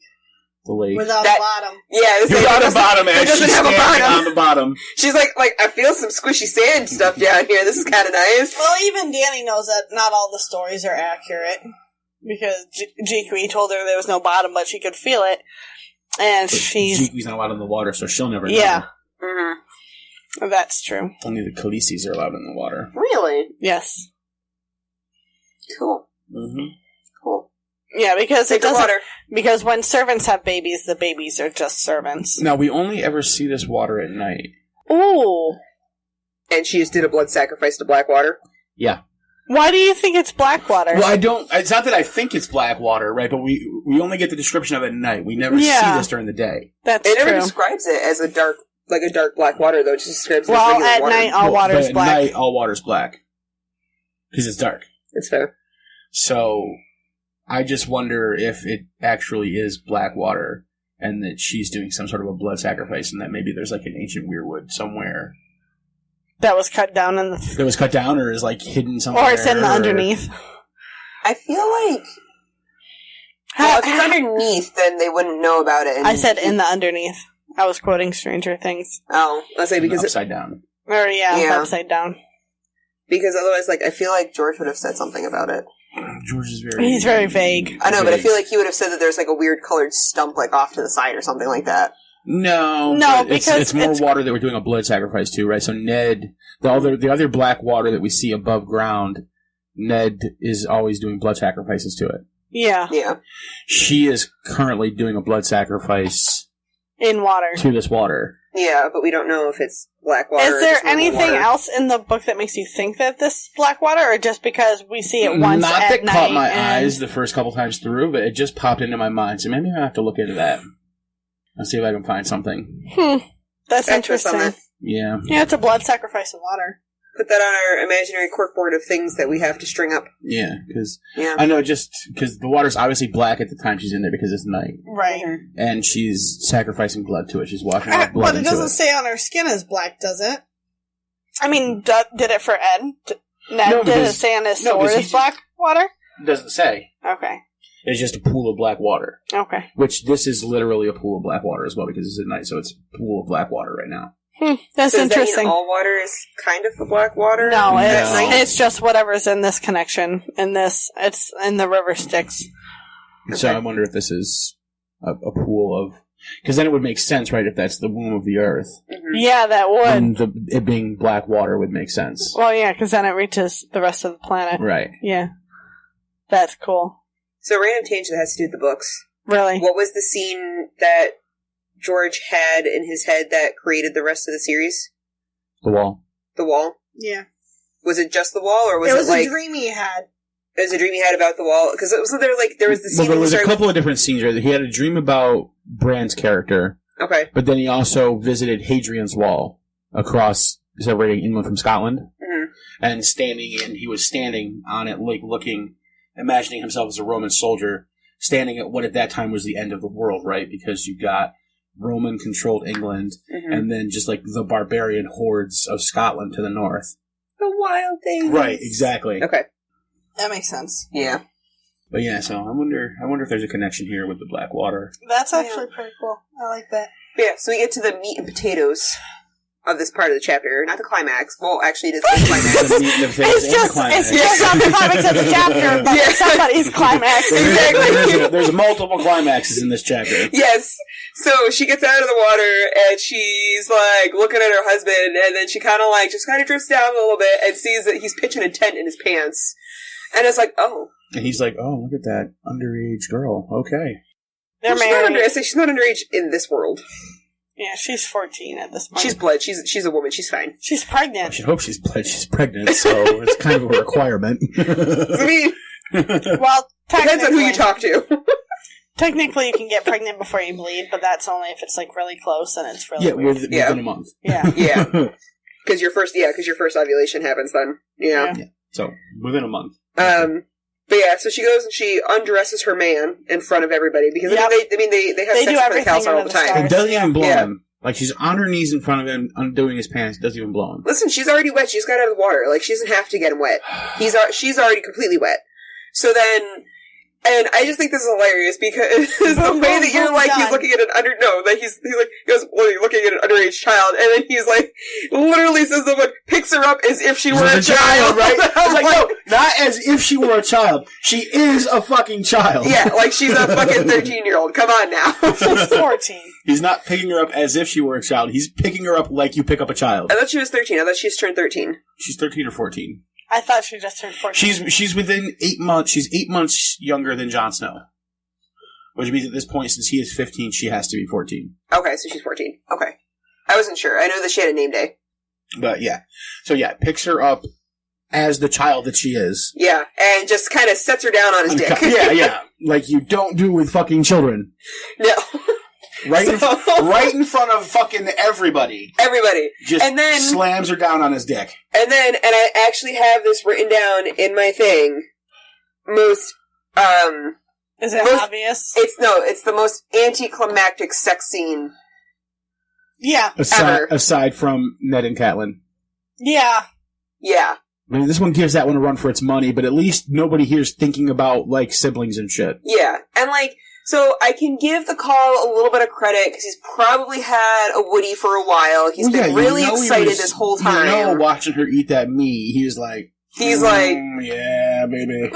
the lake. without That- a bottom. Yeah, this Without a doesn't- bottom, it and doesn't she's have a standing bottom. on the bottom. She's like, I feel some squishy sand stuff down here. This is kind of nice. Well, even Dany knows that not all the stories are accurate. Because Jiqui told her there was no bottom, but she could feel it. And she's... Jiqui's not allowed in the water, so she'll never know. Yeah, Mm-hmm. that's true. Only the Khaleesi's are allowed in the water. Really? Yes. Cool. Mm-hmm. Cool. Yeah, because Take it the doesn't... water. Because when servants have babies, the babies are just servants. Now, we only ever see this water at night. Ooh. And she just did a blood sacrifice to Blackwater. Yeah. Why do you think it's Blackwater? Well, I don't... It's not that I think it's black water, right? But we only get the description of it at night. We never see this during the day. That's It never true. describes it as a dark black water, though. It just describes it as Well, regular at water. night, all water's But black. At night, all water's black. Because it's dark. It's fair. So, I just wonder if it actually is black water and that she's doing some sort of a blood sacrifice and that maybe there's like an ancient weirwood somewhere That was cut down in the... that was cut down or is like hidden somewhere. Or it's in the underneath. I feel like... Well, if it's underneath, then they wouldn't know about it. And I said in the underneath. I was quoting Stranger Things. Oh, let's say because upside down. Or, Yeah. upside down. because otherwise, like, I feel like George would have said something about it. George is very... He's very vague. I know, but I feel like he would have said that there's like a weird colored stump like off to the side or something like that. No, No, but it's because more it's- water that we're doing a blood sacrifice to, right? So Ned, the other black water that we see above ground, Ned is always doing blood sacrifices to it. Yeah. Yeah. She is currently doing a blood sacrifice In water. to this water. Yeah, but we don't know if it's black water. Is or there just normal anything water. else in the book that makes you think that this is black water, or just because we see it once Not at that night? caught my and- eyes the first couple times through, but it just popped into my mind. So maybe I have to look into that. I'll see if I can find something. That's Interest on interesting. that. Yeah. Yeah, it's a blood sacrifice in water. Put that on our imaginary corkboard of things that we have to string up. Yeah, because Yeah. I know just because the water's obviously black at the time she's in there because it's night. Right. And she's sacrificing blood to it. She's washing her blood But it into doesn't it. say on her skin is black, does it? I mean, did it for Ed? Ned, No, did it because- say on his no, sword because he is black water? It doesn't say. Okay. It's just a pool of black water. Okay. Which this is literally a pool of black water as well because it's at night, so it's a pool of black water right now. That's So does that mean interesting. all water is kind of the black water? No, at night? it's just whatever's in this connection. It's in the river Styx. So I wonder if this is a pool of... Because then it would make sense, right, if that's the womb of the earth. Mhm. Yeah, that would. And it being black water would make sense. Well, yeah, because then it reaches the rest of the planet. Right. Yeah. That's cool. So random tangent that has to do with the books. Really. What was the scene that George had in his head that created the rest of the series? The wall. The wall? Yeah. Was it just the wall, or was it it, was like... a dream he had. It was a dream he had about the wall? Because wasn't there, like, there was the scene... Well, there that was he a started- couple of different scenes, right? He had a dream about Bran's character, Okay. but then he also visited Hadrian's Wall across, separating England from Scotland. Mhm. and he was standing on it, like looking, imagining himself as a Roman soldier, standing at what at that time was the end of the world, right? Because you got Roman-controlled England, and then just like the barbarian hordes of Scotland to the north. The wild things. Right, exactly. Okay. That makes sense. Yeah. But yeah, so I wonder if there's a connection here with the Blackwater. That's actually pretty cool. I like that. But yeah, so we get to the meat and potatoes of this part of the chapter, not the climax. Well, actually, it is the climax. It's just not the climax of the chapter, but it's somebody's climax. Exactly. There's multiple climaxes in this chapter. Yes. So she gets out of the water, and she's, like, looking at her husband, and then she kind of drifts down a little bit and sees that he's pitching a tent in his pants. And it's like, oh. And he's like, oh, look at that underage girl. Okay. They're married. She's not underage in this world. Yeah, she's 14 at this point. She's blood. She's a woman. She's fine. She's pregnant. I should hope she's pregnant, so it's kind of a requirement. I mean, well, depends on who you talk to. Technically, you can get pregnant before you bleed, but that's only if it's like really close and it's really weird. Within a month. Yeah, yeah. Because your first ovulation happens then. Yeah. So within a month. But yeah, so she goes and she undresses her man in front of everybody because they have sex in the house all the time. It doesn't even blow him. Like she's on her knees in front of him, undoing his pants. It doesn't even blow him. Listen, she's already wet. She just got out of the water. Like she doesn't have to get him wet. She's already completely wet. So then. And I just think this is hilarious because the way that you're like, he's looking at you're looking at an underage child, and then he's like, literally says the book, picks her up as if she were a child, right? I was like, no, not as if she were a child. She is a fucking child. Yeah, like she's a fucking 13-year-old. Come on now. She's 14. He's not picking her up as if she were a child. He's picking her up like you pick up a child. I thought she was 13. I thought she just turned 13. She's 13 or 14. I thought she just turned 14. She's within 8 months. She's 8 months younger than Jon Snow. Which means at this point, since he is 15, she has to be 14. Okay, so she's 14. Okay. I wasn't sure. I know that she had a name day. But yeah. So yeah, picks her up as the child that she is. Yeah, and just kind of sets her down on his dick. Yeah. Like you don't do with fucking children. No. Right in front of fucking everybody. Everybody. Just and then slams her down on his dick. And I actually have this written down in my thing. Is it obvious? It's the most anticlimactic sex scene. Yeah. Aside from Ned and Catelyn. Yeah. Yeah. I mean, this one gives that one a run for its money, but at least nobody here's thinking about, like, siblings and shit. Yeah. And, like, so I can give the Khal a little bit of credit because he's probably had a Woody for a while. He's been really excited this whole time. Watching her eat that meat, he's like, yeah, baby.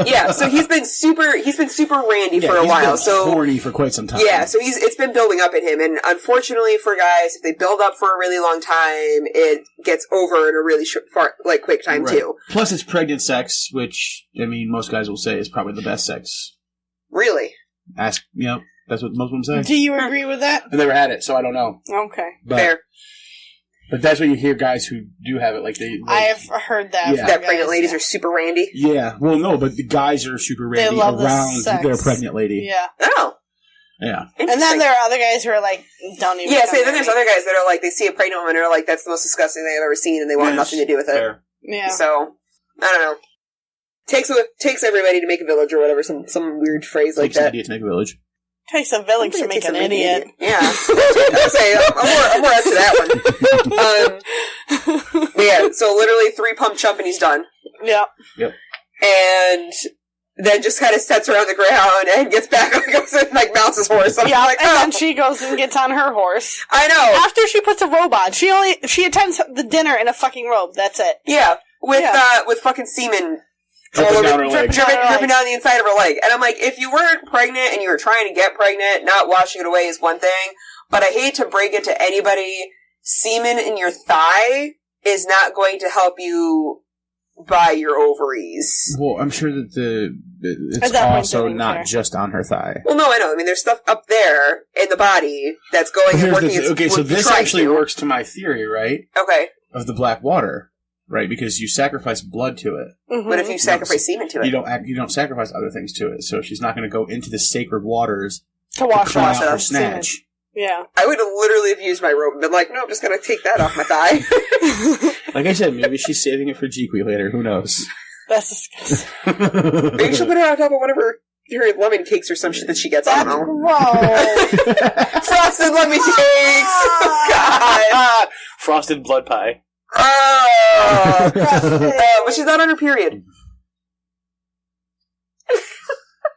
Yeah, so he's been super randy for a while. So horny for quite some time. Yeah, so it's been building up in him, and unfortunately for guys, if they build up for a really long time, it gets over in a really quick time too. Plus, it's pregnant sex, which I mean, most guys will say is probably the best sex. Really? That's what most women say. Do you agree with that? I've never had it, so I don't know. Okay, fair. But that's what you hear guys who do have it. I've heard that. Yeah. That pregnant ladies are super randy. Yeah. Well, no, but the guys are super randy around their pregnant lady. Yeah. Oh. Yeah. And then there are other guys who are like, don't even. Yeah. So then there's other guys that are like, they see a pregnant woman and are like, that's the most disgusting thing I've ever seen, and they want nothing to do with it. Fair. Yeah. So I don't know. Takes everybody to make a village or whatever. Some weird phrase like that. Takes an idiot to make a village. Takes a village to make an idiot. Yeah. I'll say, I'm more up to that one. Yeah, so literally 3 pump chump and he's done. Yep. And then just kind of sets her on the ground and gets back and goes and like mounts his horse. And then she goes and gets on her horse. I know. After she puts a robe on. She attends the dinner in a fucking robe. That's it. Yeah. With fucking semen dripping down the inside of her leg. And I'm like, if you weren't pregnant and you were trying to get pregnant, not washing it away is one thing. But I hate to break it to anybody, semen in your thigh is not going to help you buy your ovaries. Well, I'm sure that it's also not just on her thigh. Well, no, I know. I mean, there's stuff up there in the body that's going and working its Okay, so this actually works to my theory, right? Okay. Of the black water. Right, because you sacrifice blood to it. Mm-hmm. But if you sacrifice semen to it, you don't sacrifice other things to it. So she's not going to go into the sacred waters to wash off her snatch. Yeah. I would have literally have used my robe and been like, no, I'm just going to take that off my thigh. Like I said, maybe she's saving it for Jeekwe later. Who knows? That's disgusting. Maybe she'll put it on top of one of her lemon cakes or some shit that she gets. I don't know. Gross. Frosted lemon cakes! Oh, God! Frosted blood pie. But she's not on her period.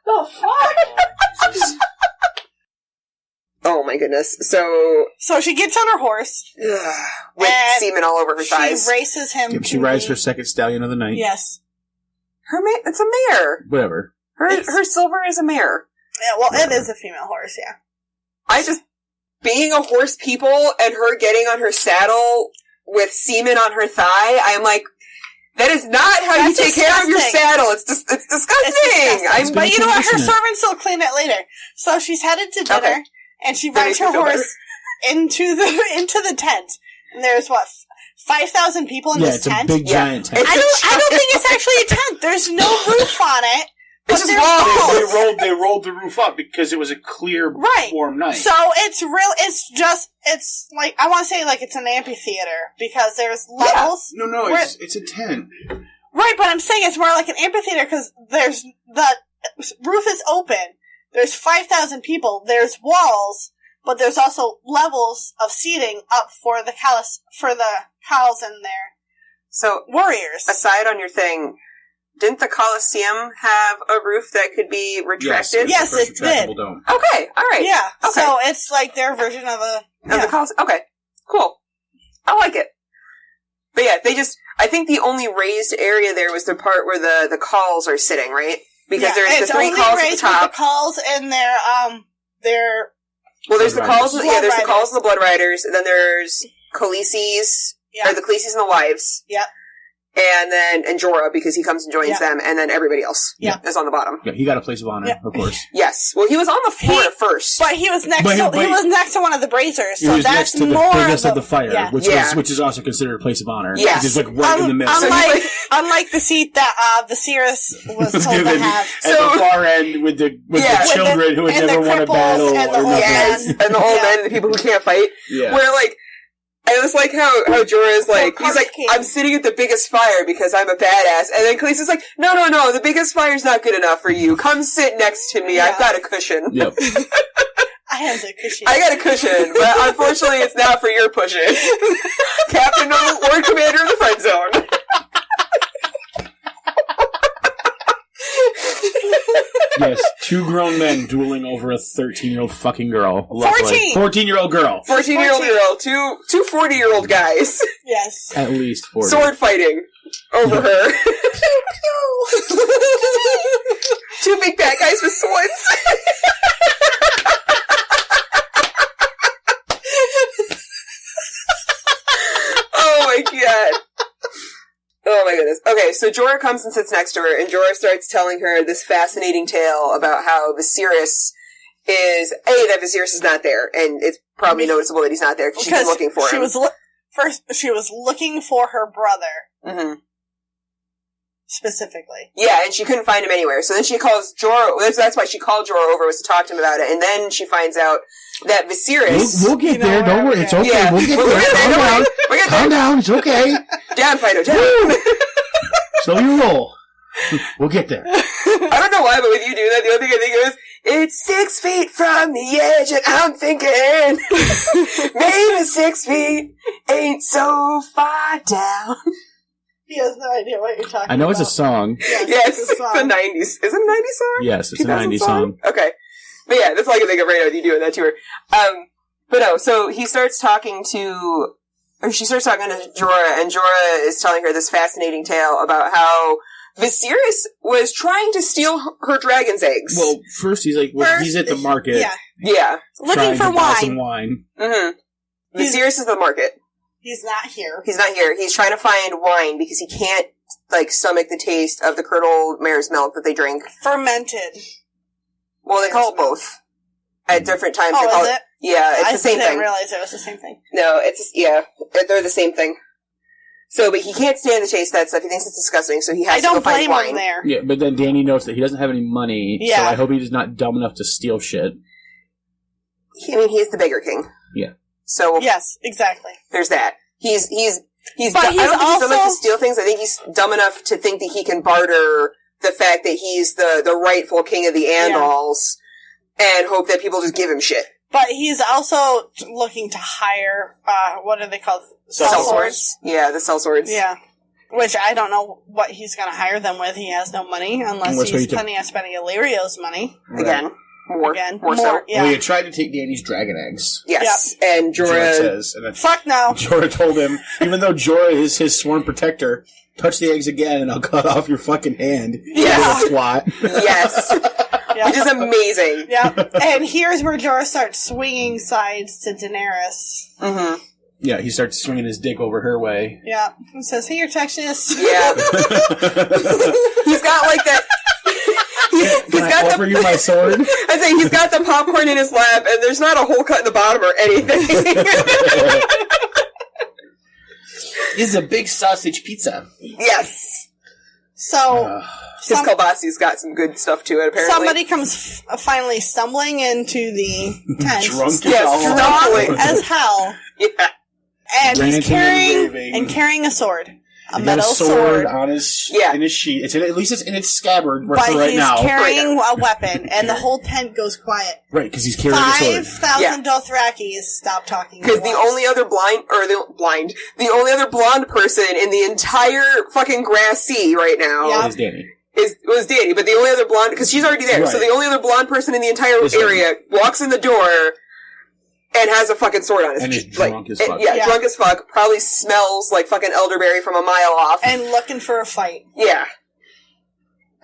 The fuck? Oh my goodness. So she gets on her horse. With semen all over her thighs. She races him. Yep, she rides her second stallion of the night. Yes. It's a mare. Whatever. Her silver is a mare. Yeah, well, it is a female horse, yeah. Being a horse people and her getting on her saddle with semen on her thigh, I'm like, that is not how you take care of your saddle. It's disgusting. But you know what? Her servants will clean it later. So she's headed to dinner, and she rides her horse into the tent. And there's 5,000 people in this tent? It's a big giant tent. I don't think it's actually a tent. There's no roof on it. It's just walls. They rolled the roof up because it was a clear, warm night. So it's like, I want to say like it's an amphitheater because there's levels. Yeah. No, it's a tent. Right, but I'm saying it's more like an amphitheater because the roof is open. There's 5,000 people. There's walls, but there's also levels of seating up for the Khals and their warriors. Aside on your thing, didn't the Colosseum have a roof that could be retracted? Yes, it did. Dome. Okay, alright. Yeah, okay. So it's like their version of the Colosseum. Okay, cool. I like it. But yeah, I think the only raised area there was the part where the Khals are sitting, right? Because there's the three Khals at the top. The Khals and their well, there's the Khals, there's the Khals and the Blood Riders, and then there's Khaleesi's, or the Khaleesi's and the wives. Yep. And Jorah, because he comes and joins them, and then everybody else is on the bottom. Yeah, he got a place of honor, of course. Yes. Well, he was on the floor at first. But he was next to one of the braziers, so he was that's next to the more biggest of the fire, which is also considered a place of honor. Yes. Which is like right in the middle. Unlike the seat that Viserys was told to have. At the far end with the children who had never won a battle. And the old men. And the old men and the people who can't fight. Yeah. Where, like, I was like how Jorah is like, he's like, I'm sitting at the biggest fire because I'm a badass. And then Khaleesi's like, no, the biggest fire's not good enough for you. Come sit next to me. I've got a cushion. Yep. I have a cushion. I got a cushion, but unfortunately it's not for your pushing. Captain or Lord Commander of the Friend Zone. Yes, two grown men dueling over a 13-year-old fucking girl. 14-year-old girl. 14-year-old girl. Two 40-year-old guys. Yes. At least 40. Sword fighting over her. Two big bad guys with swords. Oh my god. Oh my goodness. Okay, so Jorah comes and sits next to her, and Jorah starts telling her this fascinating tale about how Viserys is, that Viserys is not there, and it's probably noticeable that he's not there, because she's been looking for him. She was looking for her brother. Mm-hmm. Specifically. Yeah, and she couldn't find him anywhere. So then she calls Jorah, that's why she called Jorah over, was to talk to him about it, and then she finds out that Viserys... We'll get there, don't worry, it's okay, yeah. We'll get there, calm down, it's okay. Down, Fido, down. Slow your roll. We'll get there. I don't know why, but with you doing that, the only thing I think is, it's 6 feet from the edge, and I'm thinking, maybe 6 feet ain't so far down. He has no idea what you're talking about. I know it's a song. Yes, it's a 90s. Is it a 90s song? Yes, it's a 90s song. Okay. But yeah, that's all I can think of right now with you doing that to her. But no, so she starts talking to Jorah, and Jorah is telling her this fascinating tale about how Viserys was trying to steal her dragon's eggs. Well, first he's like, he's at the market. Yeah. Looking for buy some wine. Mm-hmm. Viserys is the market. He's not here. He's trying to find wine because he can't, stomach the taste of the curdled mare's milk that they drink. Fermented. Well, they call it both. At different times. Oh, is it? Yeah, it's the same thing. I didn't realize it was the same thing. No, they're the same thing. So, but he can't stand the taste of that stuff. He thinks it's disgusting, so he has to go find wine. I don't blame him there. Yeah, but then Dany notes that he doesn't have any money, so I hope he's not dumb enough to steal shit. he's the bigger king. Yeah. So Yes, exactly. there's that. He's But I don't think he's dumb enough also- to steal things. I think he's dumb enough to think that he can barter the fact that he's the rightful king of the Andals and hope that people just give him shit. But he's also looking to hire, what are they called? Sellswords. Yeah, the sellswords. Yeah. Which I don't know what he's going to hire them with. He has no money unless he's planning on spending Illyrio's money. Again. More so. Yeah. Well, he tried to take Dany's dragon eggs. Yes. And Jorah Jorah says, and then Fuck no. Jorah told him, even though Jorah is his sworn protector, touch the eggs again and I'll cut off your fucking hand. Yeah. You little twat. Yes. Yeah. Which is amazing. Yeah. And here's where Jorah starts swinging sides to Daenerys. Mm-hmm. Yeah, he starts swinging his dick over her way. Yeah. He says, "Hey, your Texas." Yeah. He's got like that. Can I offer you my sword? I say he's got the popcorn in his lap, and there's not a hole cut in the bottom or anything. It's a big sausage pizza. Yes. So, His kielbasi's got some good stuff to it, apparently. somebody comes finally stumbling into the tent. Drunk Drunk as hell. Yeah. And Ranting he's and carrying a sword. A He got metal sword on his in his sheath. It's at least it's in its scabbard But right he's now. carrying a weapon, and the whole tent goes quiet. Right, because he's carrying a sword. 5,000 Dothrakis stop talking. Because the only other the only other blonde person in the entire fucking grass sea right now Is Dany. was Dany, but the only other blonde, because she's already there, so Right. the only other blonde person in the entire area walks in the door and has a fucking sword on his And is chest. drunk as fuck. Yeah, drunk as fuck. Probably smells like fucking elderberry from a mile off. And looking for a fight. Yeah.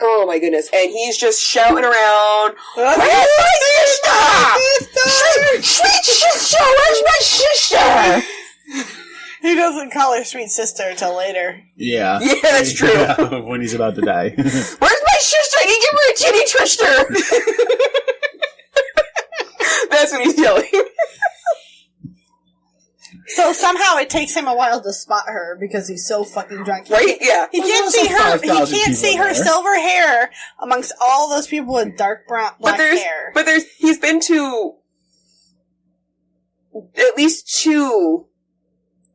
Oh my goodness. And he's just shouting around, "Where's my sister? Sweet sister! Where's my sister?" He doesn't call her sweet sister till later. Yeah. Yeah, that's true. Yeah, when he's about to die. Where's my sister? I need to give her a titty twister. That's what he's yelling. So somehow it takes him a while to spot her because he's so fucking drunk. Right? Yeah. He can't see her. He can't see her silver hair amongst all those people with dark brown black hair. But he's been to at least 2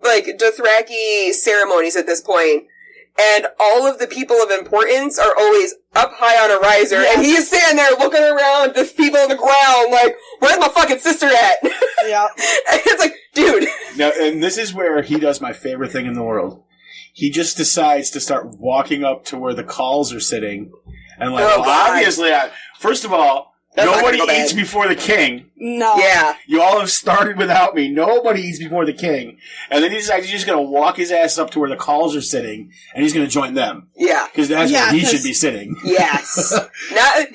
like Dothraki ceremonies at this point, and all of the people of importance are always up high on a riser, and he is standing there looking around the people on the ground like, "Where's my fucking sister at?" Yeah. And it's like, dude. Now, and this is where he does my favorite thing in the world. He just decides to start walking up to where the Khals are sitting, and obviously, first of all, nobody eats before the king. No. Yeah. You all have started without me. Nobody eats before the king. And then he decides he's just going to walk his ass up to where the Khals are sitting, and he's going to join them. Yeah. Because that's where he should be sitting. Yes.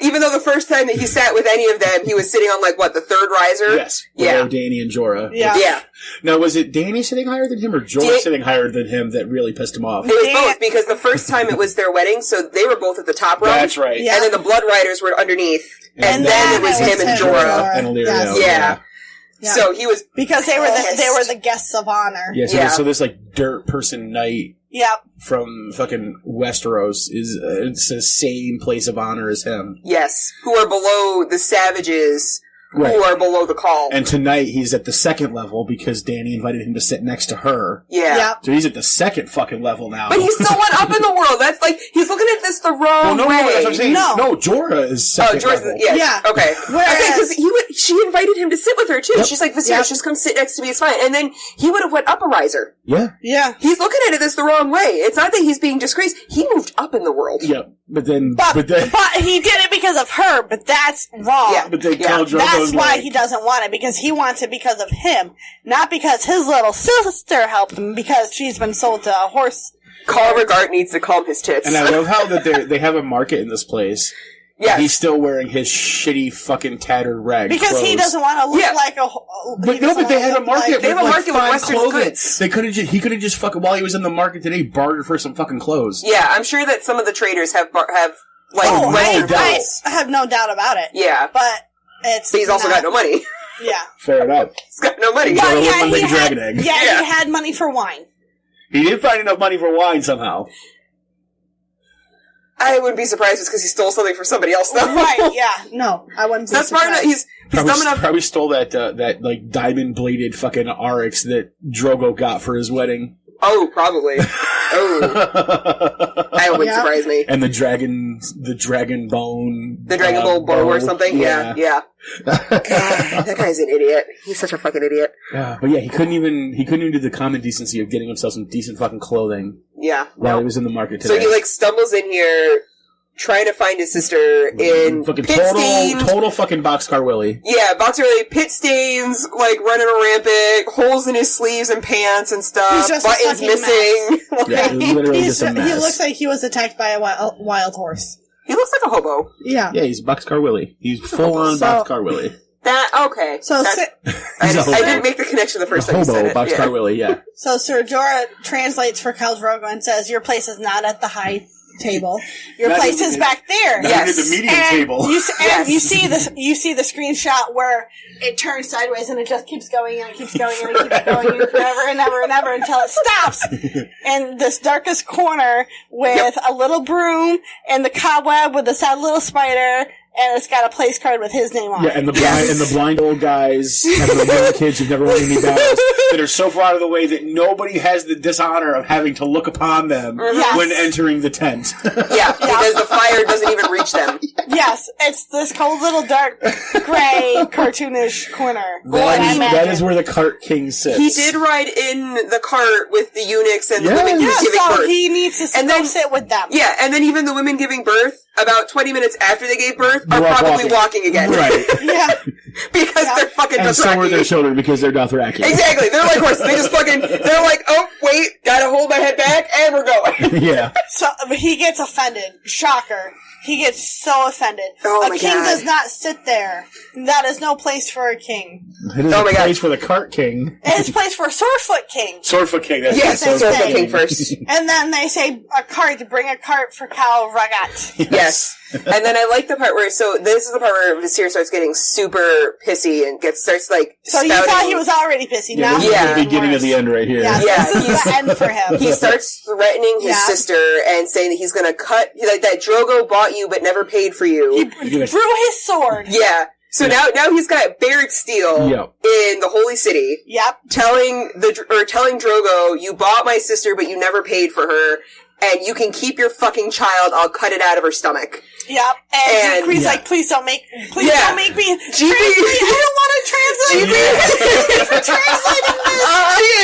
Even though the first time that he sat with any of them, he was sitting on, the third riser? Yes. Yeah. Dany and Jorah. Yeah. Yeah. Now, was it Dany sitting higher than him or Jorah sitting higher than him that really pissed him off? It was both, because the first time it was their wedding, so they were both at the top row. That's right. Yeah. And then the Blood Riders were underneath. And then it was him and Jorah. And Illyrio. Yeah. Yeah. So he was because they were the guests of honor. Yeah, so this dirt person knight Yep. from fucking Westeros is it's the same place of honor as him. Yes. Who are below the savages, Right. who are below the call. And tonight he's at the second level because Dany invited him to sit next to her. Yeah. Yep. So he's at the second fucking level now. But he still went up in the world. That's he's looking at this the wrong way. That's what I'm saying. No. No, Jorah is second level. Yeah. Okay. Whereas- Because she invited him to sit with her too. Yep. She's like, Viserys, just come sit next to me. It's fine. And then he would have went up a riser. Yeah. Yeah. He's looking at it this the wrong way. It's not that he's being disgraced. He moved up in the world. Yeah. But then But he did it because of her, but that's wrong. Yeah. But then Yeah. Khal Drogo's That's why he doesn't want it, because he wants it because of him, not because his little sister helped him, because she's been sold to a horse. Khal Regard needs to calm his tits. And I love how that they have a market in this place. Yes. He's still wearing his shitty fucking tattered rag Because clothes. he doesn't want to look like a... But they had a market. They have a market with fine Western clothing. goods. He could have just fucking while he was in the market today bartered for some fucking clothes. Yeah, I'm sure that some of the traders have I clothes. have no doubt about it. Yeah. But he's also got no money. Yeah. Fair enough. He's got no money. But Jorah yeah, wouldn't he like had, dragon egg. he had money for wine. He did find enough money for wine somehow. I wouldn't be surprised it's because he stole something from somebody else, though. Right, yeah. No, I wouldn't be That's surprised. smart enough. He's dumb enough. Probably stole that like diamond-bladed fucking RX that Drogo got for his wedding. Oh, probably. Oh. That wouldn't surprise me. And the dragon bone. The Dragon Ball bow or something? Yeah. God, that guy's an idiot. He's such a fucking idiot. But yeah, he couldn't even do the common decency of getting himself some decent fucking clothing. Yeah. While he was in the market today. So he, like, stumbles in here trying to find his sister in fucking pit-stained... total fucking Boxcar Willie. Yeah, Boxcar Willie, pit stains, like, running rampant, holes in his sleeves and pants and stuff, He's just buttons a missing. Yeah, literally just a mess. He looks like he was attacked by a wild horse. He looks like a hobo. Yeah. Yeah, he's Boxcar Willie. He's full-on Boxcar Willie. Okay. So I didn't make the connection the first time you said it. Boxcar Willie, yeah. So Ser Jorah translates for Khal Drogo and says, "Your place is not at the high table. Your place is back there." Yes. The medium table. You see the screenshot where it turns sideways and it just keeps going and it keeps going and it keeps going forever and ever and ever until it stops in this darkest corner with a little broom and the cobweb with a sad little spider. And it's got a place card with his name on it. Yeah, and the blind old guys and the young kids who've never won any battles that are so far out of the way that nobody has the dishonor of having to look upon them when entering the tent. Yeah, because the fire doesn't even reach them. Yes, it's this cold little dark, gray, cartoonish corner. That is where the cart king sits. He did ride in the cart with the eunuchs and the women giving birth. He needs to sit with them. Yeah, and then even the women giving birth, about 20 minutes after they gave birth, are probably walking again. Right. Yeah. Because they're fucking Dothraki. And so are their children because they're Dothraki. Exactly. They're like horses. They just fucking, they're like, oh, wait, gotta hold my head back, and we're going. Yeah. So, he gets offended. Shocker. He gets so offended. Oh a king does not sit there. That is no place for a king. It is a place for the cart king. It's a place for a Swordfoot king. Swordfoot king, that's yes, Swordfoot king first. And then they say bring a cart for Khal Ragat. Yes. And then I like the part where, so this is the part where Viserys starts getting super pissy and starts like So spouting. you thought he was already pissy. Now This is the beginning of the end right here. This is the end for him. He starts threatening his sister and saying that he's gonna cut, like, that Drogo bought you but never paid for you. He drew his sword. Yeah. So now he's got Barrett Steel in the Holy City. Yep. Telling Drogo, you bought my sister but you never paid for her, and you can keep your fucking child, I'll cut it out of her stomach. Yep. And he's like, please don't make me translate. I don't want to translate this. For translating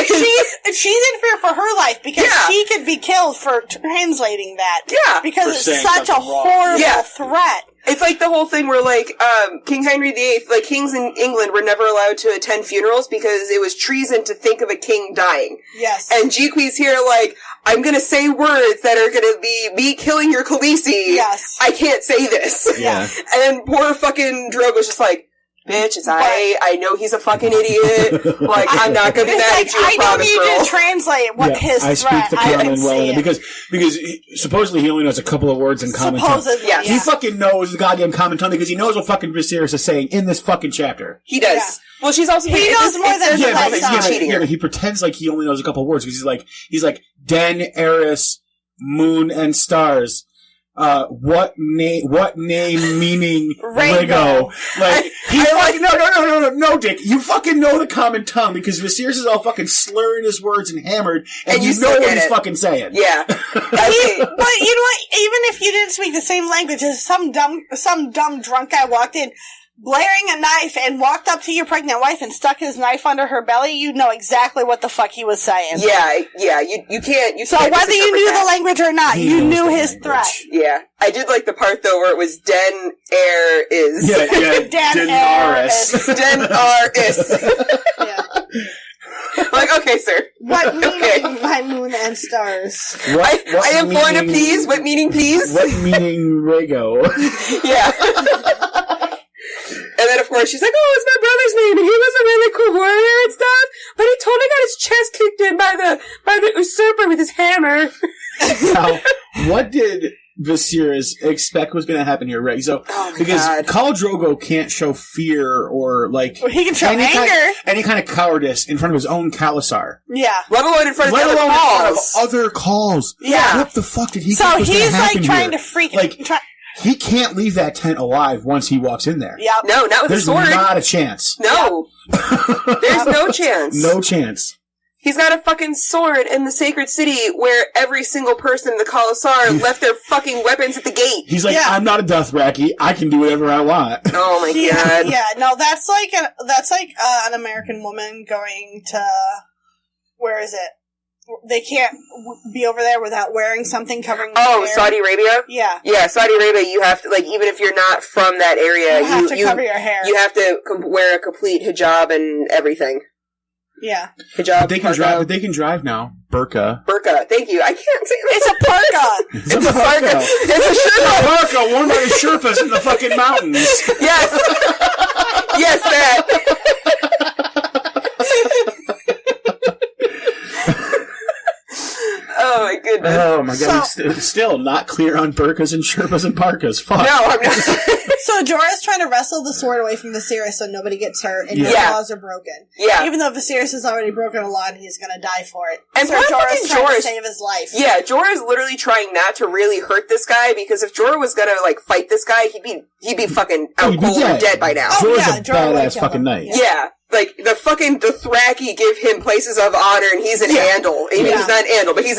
this. She's in fear for her life because she could be killed for translating that. Yeah. Because it's such a horrible threat. It's like the whole thing where, like, King Henry VIII, like, kings in England were never allowed to attend funerals because it was treason to think of a king dying. Yes. And Jeque's here, like, I'm gonna say words that are gonna be me killing your Khaleesi. Yes. I can't say this. Yeah. And poor fucking Drogo's just like, bitch, it's I know he's a fucking idiot. Like, I'm not gonna be mad at you, I don't need to translate what his I threat. Speak the common well because supposedly he only knows a couple of words in common tongue. Yeah. He fucking knows the goddamn common tongue because he knows what fucking Viserys is saying in this fucking chapter. He does. Yeah. Well, she's also he knows more than cheating. Yeah, but he pretends like he only knows a couple of words because he's like Daenerys, moon and stars. What name meaning Rhaego? Like, he's like, no, Dick, you fucking know the common tongue because Viserys is all fucking slurring his words and hammered, and you know what he's fucking saying. Yeah. But you know what? Even if you didn't speak the same language as some dumb drunk guy walked in, blaring a knife and walked up to your pregnant wife and stuck his knife under her belly, you'd know exactly what the fuck he was saying. Yeah, you can't. So whether you knew the language or not, you knew his threat. Yeah. I did like the part, though, where it was Daenerys. Yeah, Daenerys. Daenerys. Yeah. Like, okay, sir. What meaning by moon and stars? I am born to please. What meaning, please? What meaning, Rhaego? Yeah. And then, of course, she's like, oh, it's my brother's name, and he was a really cool warrior and stuff, but he totally got his chest kicked in by the usurper with his hammer. Now, what did Viserys expect what's going to happen here, right? So, because Khal Drogo can't show fear or, like... He can show anger. Any kind of cowardice in front of his own Khalasar. Yeah. Let alone in front of other in front of Khals. other Khals. Yeah. What the fuck did he So think was he's, like, trying here? to freak... Like, he can't leave that tent alive once he walks in there. Yep. No, not with There's a sword. There's not a chance. No. There's no chance. No chance. He's got a fucking sword in the sacred city where every single person in the Khalasar left their fucking weapons at the gate. He's like, I'm not a Dothraki. I can do whatever I want. Oh my god. Yeah, no, that's like an American woman going to... Where is it? They can't be over there without wearing something covering their hair. Saudi Arabia? Yeah. Yeah, Saudi Arabia, you have to, like, even if you're not from that area, you have to cover your hair. You have to wear a complete hijab and everything. Yeah. Hijab, but they can drive now. Burqa. Burqa, thank you. I can't say it's a parka. It's a parka. It's a Sherpa. Parka worn by the Sherpas in the fucking mountains. Yes. Yes, that. Oh my goodness. Oh my god. Still not clear on burkas and Sherpas and parkas. Fuck. No, I'm not. So Jorah's trying to wrestle the sword away from Viserys so nobody gets hurt and no laws are broken. Yeah. Even though Viserys has already broken a law and he's gonna die for it. And so Jorah's trying to save his life. Yeah, Jorah's literally trying not to really hurt this guy because if Jorah was gonna like fight this guy, he'd be fucking out cold and dead by now. Jorah's a badass fucking knight. Yeah. Like, the Dothraki give him places of honor, and he's an Andal. I mean, he's not an Andal, but he's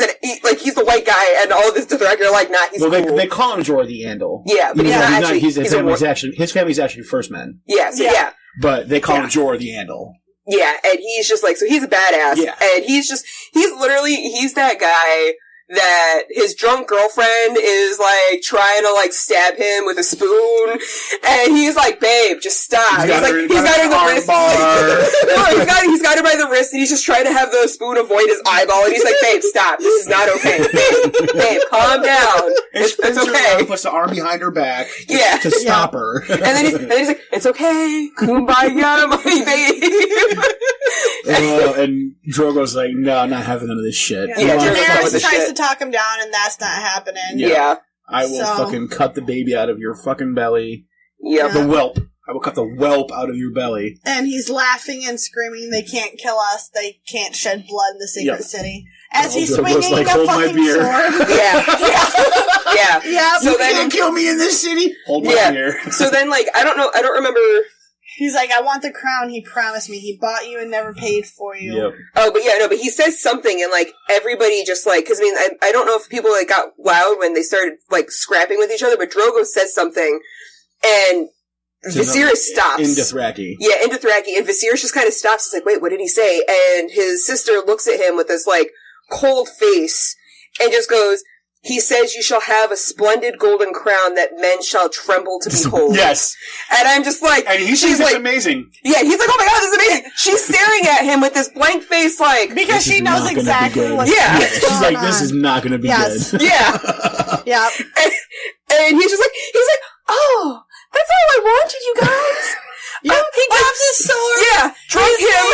the white guy, and all of this Dothraki are like, nah, he's cool. They call him Jorah the Andal. Yeah, but his family's actually first men. Yeah, so yeah. But they call him Jorah the Andal. Yeah, and he's just like, so he's a badass. Yeah. And he's that guy that his drunk girlfriend is, like, trying to, like, stab him with a spoon, and he's like, babe, just stop. He's got her in the wrist. No, he's got her by the wrist, and he's just trying to have the spoon avoid his eyeball, and he's like, babe, stop. This is not okay. Babe, calm down. It's okay. Puts the arm behind her back to stop her. And then he's like, it's okay. Kumbaya, my babe. And Drogo's like, no, I'm not having none of this shit. Yeah, Daenerys tries to talk him down, and that's not happening. Yeah. I will fucking cut the baby out of your fucking belly. Yeah. The whelp. I will cut the whelp out of your belly. And he's laughing and screaming, they can't kill us, they can't shed blood in the secret city. As he's swinging the fucking sword. Yeah. So then, you can't kill me in this city? Hold my beer. So then, like, I don't remember... He's like, I want the crown he promised me. He bought you and never paid for you. Yep. Oh, but he says something, and, like, everybody just, like, because, I mean, I don't know if people, like, got loud when they started, like, scrapping with each other, but Drogo says something, and Viserys stops. In Dothraki. Yeah, in Dothraki, and Viserys just kind of stops. He's like, wait, what did he say? And his sister looks at him with this, like, cold face, and just goes... He says you shall have a splendid golden crown that men shall tremble to behold. Yes. And I'm just like... And she's like, amazing. Yeah, he's like, oh my god, this is amazing. She's staring at him with this blank face like... Because she knows exactly what's going on. She's like, this is not going to be good. Yeah. Yeah. And he's just like, oh, that's all I wanted, you guys. Yep. He drops his sword. Yeah. Drunk him.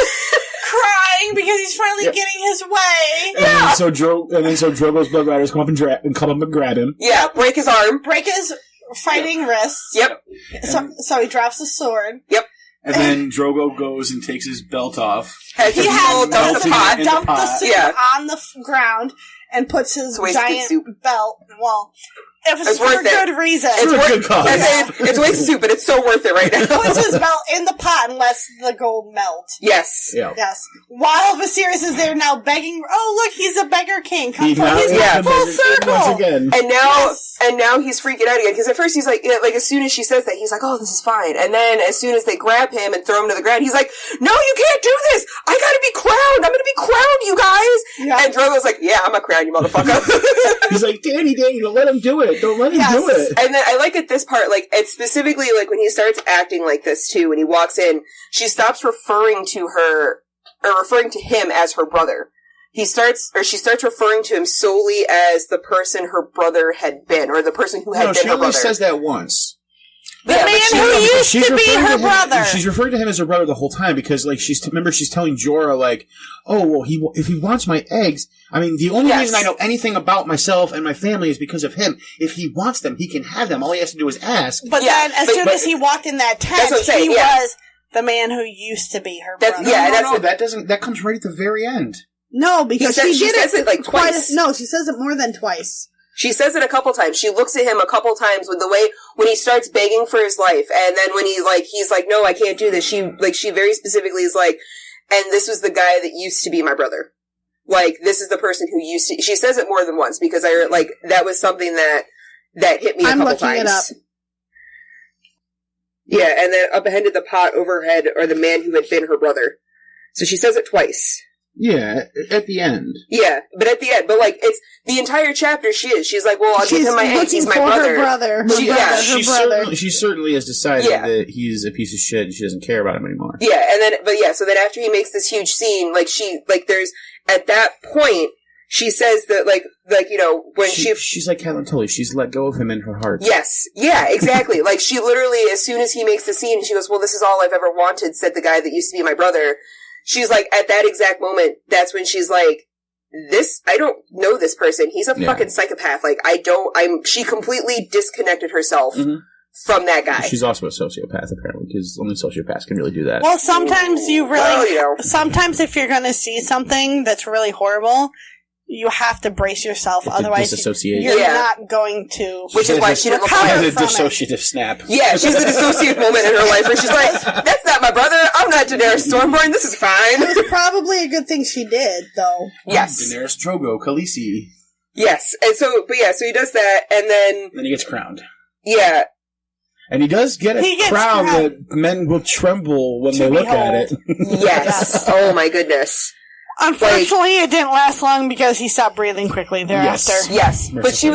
Crying because he's finally getting his way. And so Drogo's blood riders come up and grab him. Yeah, break his arm. Break his fighting wrists. Yep. So he drops the sword. Yep. And then Drogo goes and takes his belt off. He has dumped the soup on the ground and puts his giant belt. Well, it's for a good reason. It's for a good cause. It's wasted soup, but it's so worth it right now. Puts his belt in the pot and lets the gold melt. Yes. Yeah. Yes. While Viserys is there now begging, oh look, he's a beggar king. He's full circle. Once again. And now he's freaking out again, because at first he's like, as soon as she says that, he's like, oh, this is fine. And then as soon as they grab him and throw him to the ground, he's like, no, you can't do this! I gotta be crowned! I'm gonna be crowned, you guys! Yeah. And Drogo's like, yeah, I'm gonna crown you, motherfucker. He's like, Danny, don't let him do it. Don't let him do it. And then I like at this part, like, it's specifically, like, when he starts acting like this, too, when he walks in, she stops referring to him as her brother. She starts referring to him solely as the person her brother had been, or the person who had been her brother. No, she only says that once. The man who used to be her brother. She's referring to him as her brother the whole time because, like, she's telling Jorah, like, oh, well, if he wants my eggs, I mean, the only reason I know anything about myself and my family is because of him. If he wants them, he can have them. All he has to do is ask. But then, as soon as he walked in that tent, he was the man who used to be her brother. That comes right at the very end. No, because she says it like twice. No, she says it more than twice. She says it a couple times. She looks at him a couple times with the way when he starts begging for his life, and then when he's like, no, I can't do this. She very specifically is like, and this was the guy that used to be my brother. Like, this is the person who used to. She says it more than once because that was something that hit me a couple times. I'm looking it up. Yeah, and then up ahead of the pot overhead are the man who had been her brother. So she says it twice. Yeah, at the end. Yeah, but at the end. But, like, it's the entire chapter she's like, well, I'll give him my eggs, he's my brother. She certainly has decided that he's a piece of shit and she doesn't care about him anymore. Yeah, so then after he makes this huge scene, there's, at that point, she says that, when she's like Catelyn Tully, she's let go of him in her heart. Yes. Yeah, exactly. Like, she literally, as soon as he makes the scene, she goes, well, this is all I've ever wanted, said the guy that used to be my brother. She's like, at that exact moment, that's when she's like, I don't know this person. He's a fucking psychopath. Like, she completely disconnected herself from that guy. She's also a sociopath, apparently, because only sociopaths can really do that. Well, sometimes sometimes if you're gonna see something that's really horrible, you have to brace yourself, otherwise you're not going to. Which is why she didn't recover from a dissociative snap. Yeah, she's a dissociative moment in her life where she's like, "That's not my brother. I'm not Daenerys Stormborn. This is fine." It was probably a good thing she did, though. Yes, Daenerys Drogo Khaleesi. Yes, and so he does that, and then he gets crowned. Yeah. And he does get a crown that men will tremble when they look at it. Yes. Oh my goodness. Unfortunately, it didn't last long because he stopped breathing quickly thereafter. Yes. But she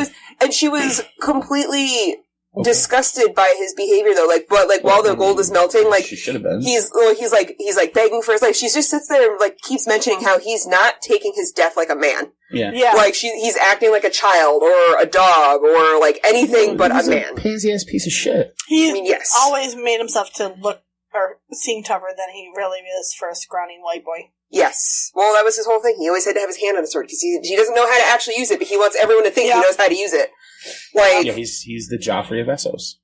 was completely disgusted by his behavior though. While the gold is melting, she should have been. He's begging for his life. She just sits there and keeps mentioning how he's not taking his death like a man. Yeah. He's acting like a child or a dog or anything but a man. Pansy ass piece of shit. Yes. Always made himself to look or seem tougher than he really is for a scrawny white boy. Yes. Well, that was his whole thing. He always had to have his hand on the sword because he doesn't know how to actually use it, but he wants everyone to think he knows how to use it. He's the Joffrey of Essos.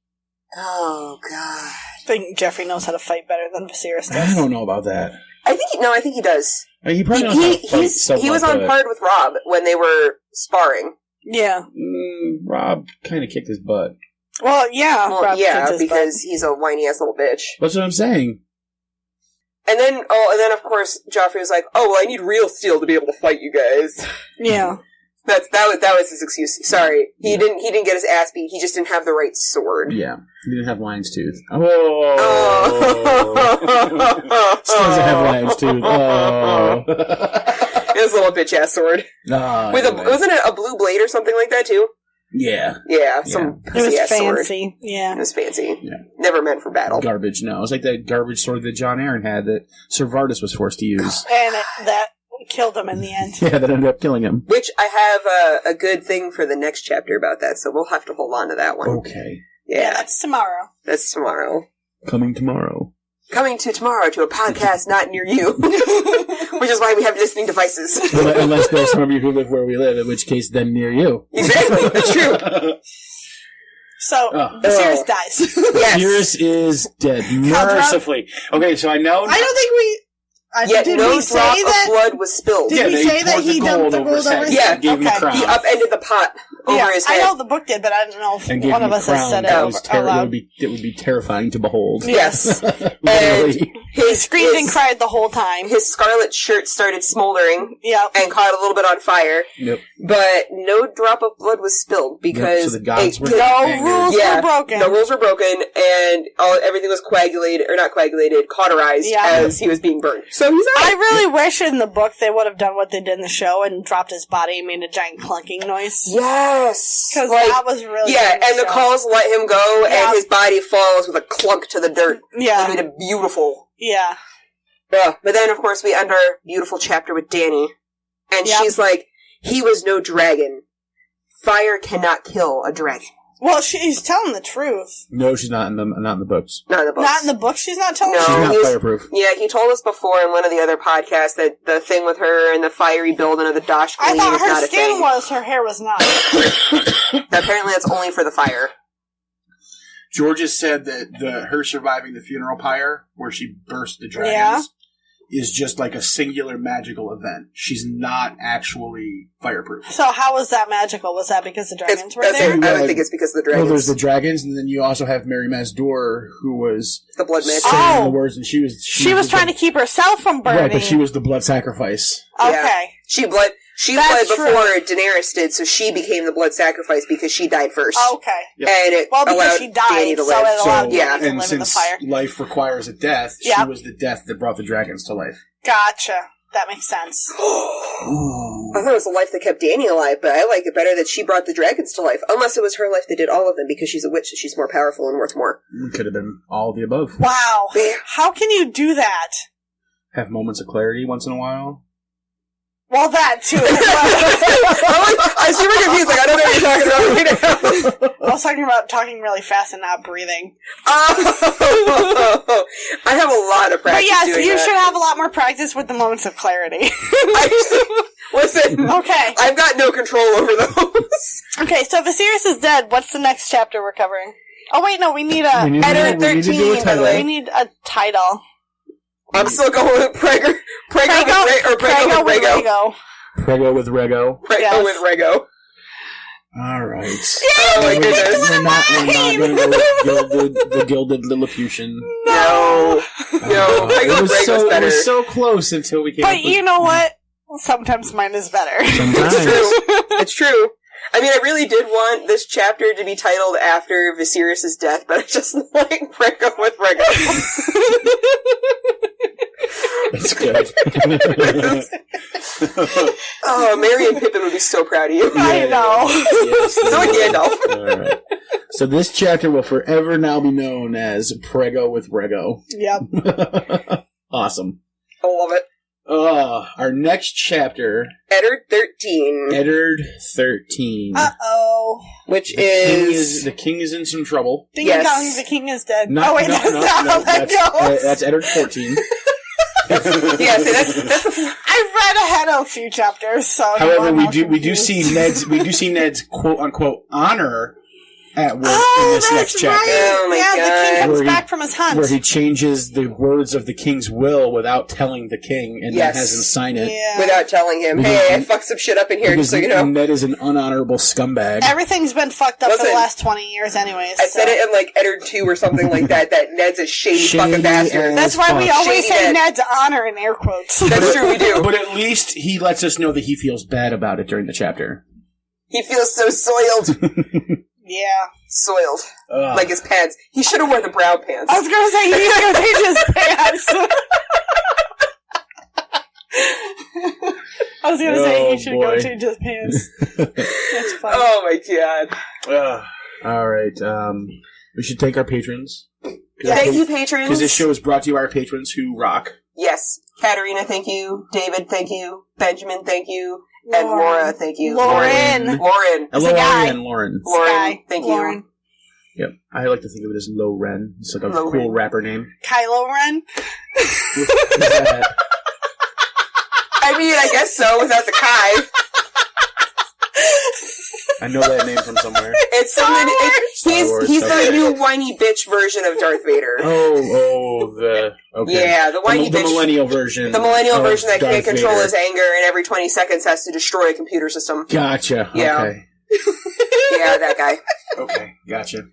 Oh, God. I think Joffrey knows how to fight better than Viserys does. I don't know about that. I think he does. I mean, he probably knows how to fight somewhat, he was on par with Robb when they were sparring. Yeah. Robb kind of kicked his butt. Well, yeah. Robb kicked his butt. He's a whiny-ass little bitch. That's what I'm saying. And then of course, Joffrey was like, "Oh, well, I need real steel to be able to fight you guys." Yeah, that was his excuse. Sorry, he didn't get his ass beat. He just didn't have the right sword. Yeah, he didn't have lion's tooth. Oh. Still doesn't have lion's tooth. Oh, it was a little bitch ass sword. Wasn't it a blue blade or something like that too? Yeah. Some it was fancy. Sword. Yeah. It was fancy. Yeah. Never meant for battle. Garbage, no. It was like that garbage sword that Jon Arryn had that Ser Vardis was forced to use. And that killed him in the end. Yeah, that ended up killing him. Which I have a good thing for the next chapter about that, so we'll have to hold on to that one. Okay. Yeah, that's tomorrow. That's tomorrow. Coming tomorrow. Coming to tomorrow to a podcast not near you. Which is why we have listening devices. Unless there's some of you who live where we live, in which case then near you. Exactly, that's true. So, Viserys dies. Yes. Viserys is dead. Mercifully. Okay, so I know... I don't think we... Yet no drop of blood was spilled. Did we say that he dumped the gold over his head? Yeah, gave him the crown. He upended the pot over his head. I know the book did, but I don't know if one of us has said it out loud. It would be terrifying to behold. Yes. And he screamed and cried the whole time. His scarlet shirt started smoldering and caught a little bit on fire. Yep. But no drop of blood was spilled because so the gods were rules were broken. No rules were broken, and everything was cauterized as he was being burned. So he's out. I really wish in the book they would have done what they did in the show and dropped his body and made a giant clunking noise. Yes. Because that was really good and the calls let him go, and his body falls with a clunk to the dirt. Yeah. They made it beautiful. Yeah. But then, of course, we end our beautiful chapter with Dany. And she's like, he was no dragon. Fire cannot kill a dragon. Well, she's telling the truth. No, she's not in the books. Not in the books. Not in the book. She's not telling. No, She's not fireproof. Yeah, he told us before in one of the other podcasts that the thing with her and the fiery building of the Dosh Queen I thought is not her a skin thing. was, her hair was not. Apparently, that's only for the fire. George has said that her surviving the funeral pyre, where she burst the dragons, is just like a singular magical event. She's not actually fireproof. So how was that magical? Was that because the dragons were That's there? it. I don't think it's because of the dragons. Well, there's the dragons, and then you also have Mary Mazdor, who was the blood magic. saying the words, and she was trying to keep herself from burning. Right, but she was the blood sacrifice. Okay. Yeah. She bled before Daenerys did, so she became the blood sacrifice because she died first. Okay. Yep. And it Well, because allowed she died, Dany to so live. it allowed Dany to and live in the since fire. life requires a death, she was the death that brought the dragons to life. Gotcha. That makes sense. I thought it was the life that kept Dany alive, but I like it better that she brought the dragons to life. Unless it was her life that did all of them, because she's a witch and she's more powerful and worth more. Could have been all of the above. Wow. How can you do that? Have moments of clarity once in a while. Well, that too. I'm super confused. Like, I don't know what you're talking about right now. I was talking about talking really fast and not breathing. Oh, I have a lot of practice. But yes, doing you that. should have a lot more practice with the moments of clarity. Listen, okay. I've got no control over those. Okay, so Viserys is dead. What's the next chapter we're covering? Oh wait, no, we need a Eddard 13. By the way, we need a title. I'm still going with Prego with Rego. Prego with Rego. Prego with Rego. All right. Oh my goodness. We're not going to go with the Gilded Lilliputian. No. Prego with Rego's better. It was so close until we came But you know what? Sometimes mine is better. It's true. It's true. I mean, I really did want this chapter to be titled after Viserys' death, but I just like Prego with Rego. That's good. Oh, Merry and Pippin would be so proud of you. I know. Yes, So would Gandalf. All right. So this chapter will forever now be known as Prego with Rego. Yep. Awesome. I love it. Our next chapter, Eddard 13. Eddard 13. Uh-oh. Which The king is in some trouble. Ding Yes. dong, the king is dead. No, that's not how that goes. That's Eddard 14. Yeah, see, that's I've read ahead of a few chapters, so. However, we do see Ned's quote unquote honor at work in this next chapter. Right. Oh my the king God. comes Where he- back from his hunt. Where he changes the words of the king's will without telling the king, and Yes. then has him sign it. Yeah. without telling him, hey, I fucked some shit up in here, just so you know. Ned is an unhonorable scumbag. Everything's been fucked up for the Listen, last 20 years anyways. I said it in like Eddard 2 or something like that Ned's a shady fucking bastard. That's why we always Shady say Ned. Ned's honor in air quotes. That's true, we do. But at least he lets us know that he feels bad about it during the chapter. He feels so soiled. Yeah. Soiled. Ugh. Like his pants. He should have worn the brown pants. I was gonna say, he needs to go change his pants. I was gonna say, he should go change his pants. That's fine. Oh my God. All right. We should thank our patrons. Thank you, patrons. Because this show is brought to you by our patrons who rock. Yes. Katarina, thank you. David, thank you. Benjamin, thank you. And Lauren. Laura, thank you. Lauren. Lauren. Hello, guy. and Lauren. Sky. Thank Lauren. you. Yep. I like to think of it as Loren. It's like a Loren. cool rapper name. Kylo Ren. Who's that? I mean, I guess so, without the Kai. I know that name from somewhere. It's something. Wars, He's okay. the new whiny bitch version of Darth Vader. Okay. Yeah, the whiny the bitch. millennial version. The millennial of version that can't Darth control Vader. his anger and every 20 seconds has to destroy a computer system. Gotcha. Yeah. Okay. Yeah, that guy. Okay. Gotcha.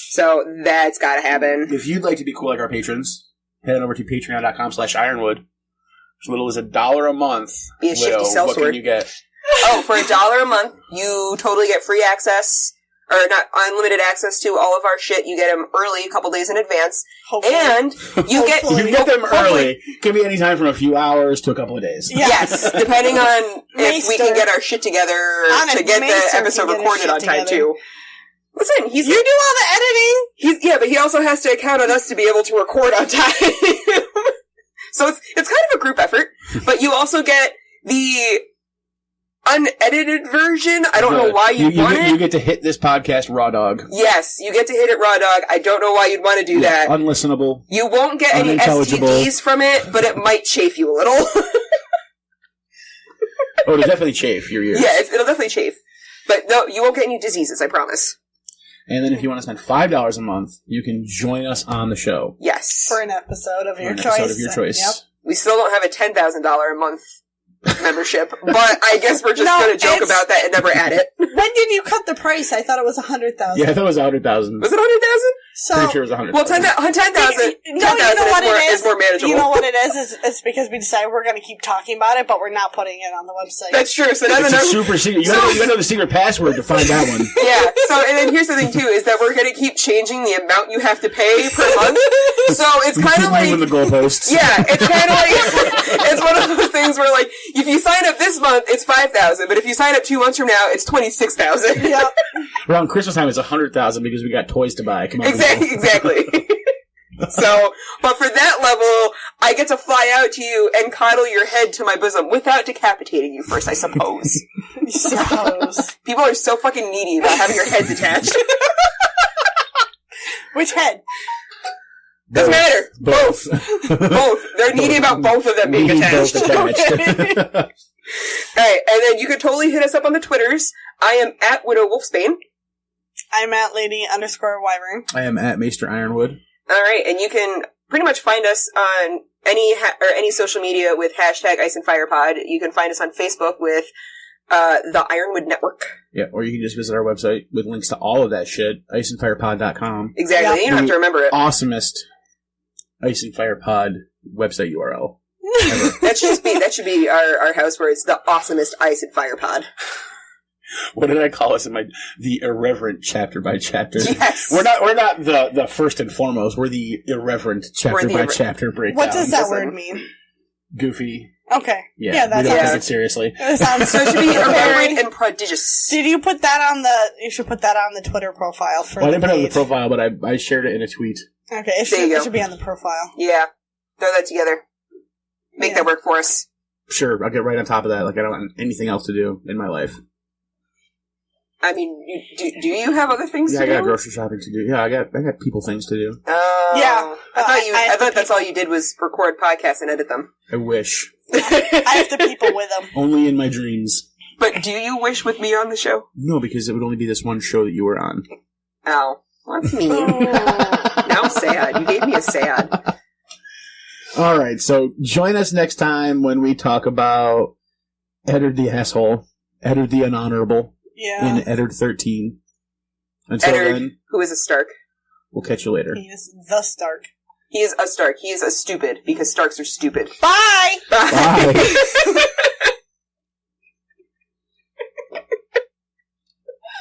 So that's gotta happen. If you'd like to be cool like our patrons, head on over to patreon.com/ironwood. As little as $1 a month. Be a shifty What sellsword. can you get? Oh, for $1 a month, you totally get free access, or not unlimited access to all of our shit. You get them early, a couple days in advance, Hopefully. and you get You can get them early. Can be anytime from a few hours to a couple of days. Yes, depending on if we can Maester. get our shit together to get the Maester episode can get his recorded shit on time together. too. Listen, You do all the editing? but he also has to count on us to be able to record on time. So it's kind of a group effort, but you also get the unedited version. I don't know why you'd want it. You get to hit this podcast raw dog. Yes, you get to hit it raw dog. I don't know why you'd want to do that. Unlistenable. You won't get any STDs from it, but it might chafe you a little. Oh, it'll definitely chafe your ears. Yeah, it'll definitely chafe. But no, you won't get any diseases, I promise. And then if you want to spend $5 a month, you can join us on the show. Yes. For an episode of your choice. Yep. We still don't have a $10,000 a month membership, but I guess we're just going to joke about that and never add it. When did you cut the price? I thought it was $100,000. Yeah, I thought it was $100,000. Was it $100,000? So, pretty sure it was $100,000. Well, 10,000 is more manageable. You know what it is? It's because we decided we're going to keep talking about it, but we're not putting it on the website. That's true. So it's a super secret. You gotta know the secret password to find that one. Yeah. So, and then here's the thing too, is that we're going to keep changing the amount you have to pay per month. So it's kind of like the goalposts. Yeah, it's kind of like it's one of those things where like if you sign up this month, it's $5,000, but if you sign up 2 months from now, it's $26,000. Yep. Around Christmas time, it's $100,000 because we got toys to buy. Come on, exactly. So, but for that level, I get to fly out to you and coddle your head to my bosom without decapitating you first, I suppose. People are so fucking needy about having your heads attached. Which head? Doesn't matter. Both. They're needy about both of them being attached. Alright, and then you could totally hit us up on the Twitters. I am at Widow Wolfsbane. I'm at Lady_Wyvern. I am at Maester Ironwood. Alright, and you can pretty much find us on any social media with hashtag IceAndFirePod. You can find us on Facebook with the Ironwood Network. Yeah, or you can just visit our website with links to all of that shit, IceAndFirePod.com. Exactly, you don't have to remember it. Awesomest Ice and Fire Pod website URL. That should be our house words. The awesomest Ice and Fire Pod. What did I call us in the irreverent chapter by chapter? Yes. We're not the first and foremost. We're the irreverent chapter by chapter breakdown. What does that word mean? Goofy. Okay. Yeah, that we don't take it seriously. It sounds so it should be irreverent and prodigious. Did you put that on you should put that on the Twitter profile for I didn't put it on the profile, but I shared it in a tweet. Okay, it should be on the profile. Yeah. Throw that together. Make that work for us. Sure, I'll get right on top of that. Like I don't have anything else to do in my life. I mean, do you have other things to do? Yeah, I got grocery shopping to do. Yeah, I got people things to do. Yeah. I thought that's all you did was record podcasts and edit them. I wish. I have the people with them. Only in my dreams. But do you wish with me on the show? No, because it would only be this one show that you were on. Oh, that's mean. Now I'm sad. You gave me a sad. All right, so join us next time when we talk about Eddard the Asshole, Eddard the Unhonorable, in Eddard 13. Until Eddard, then, who is a Stark. We'll catch you later. He is the Stark. He is a Stark. He is a stupid, because Starks are stupid. Bye! Bye!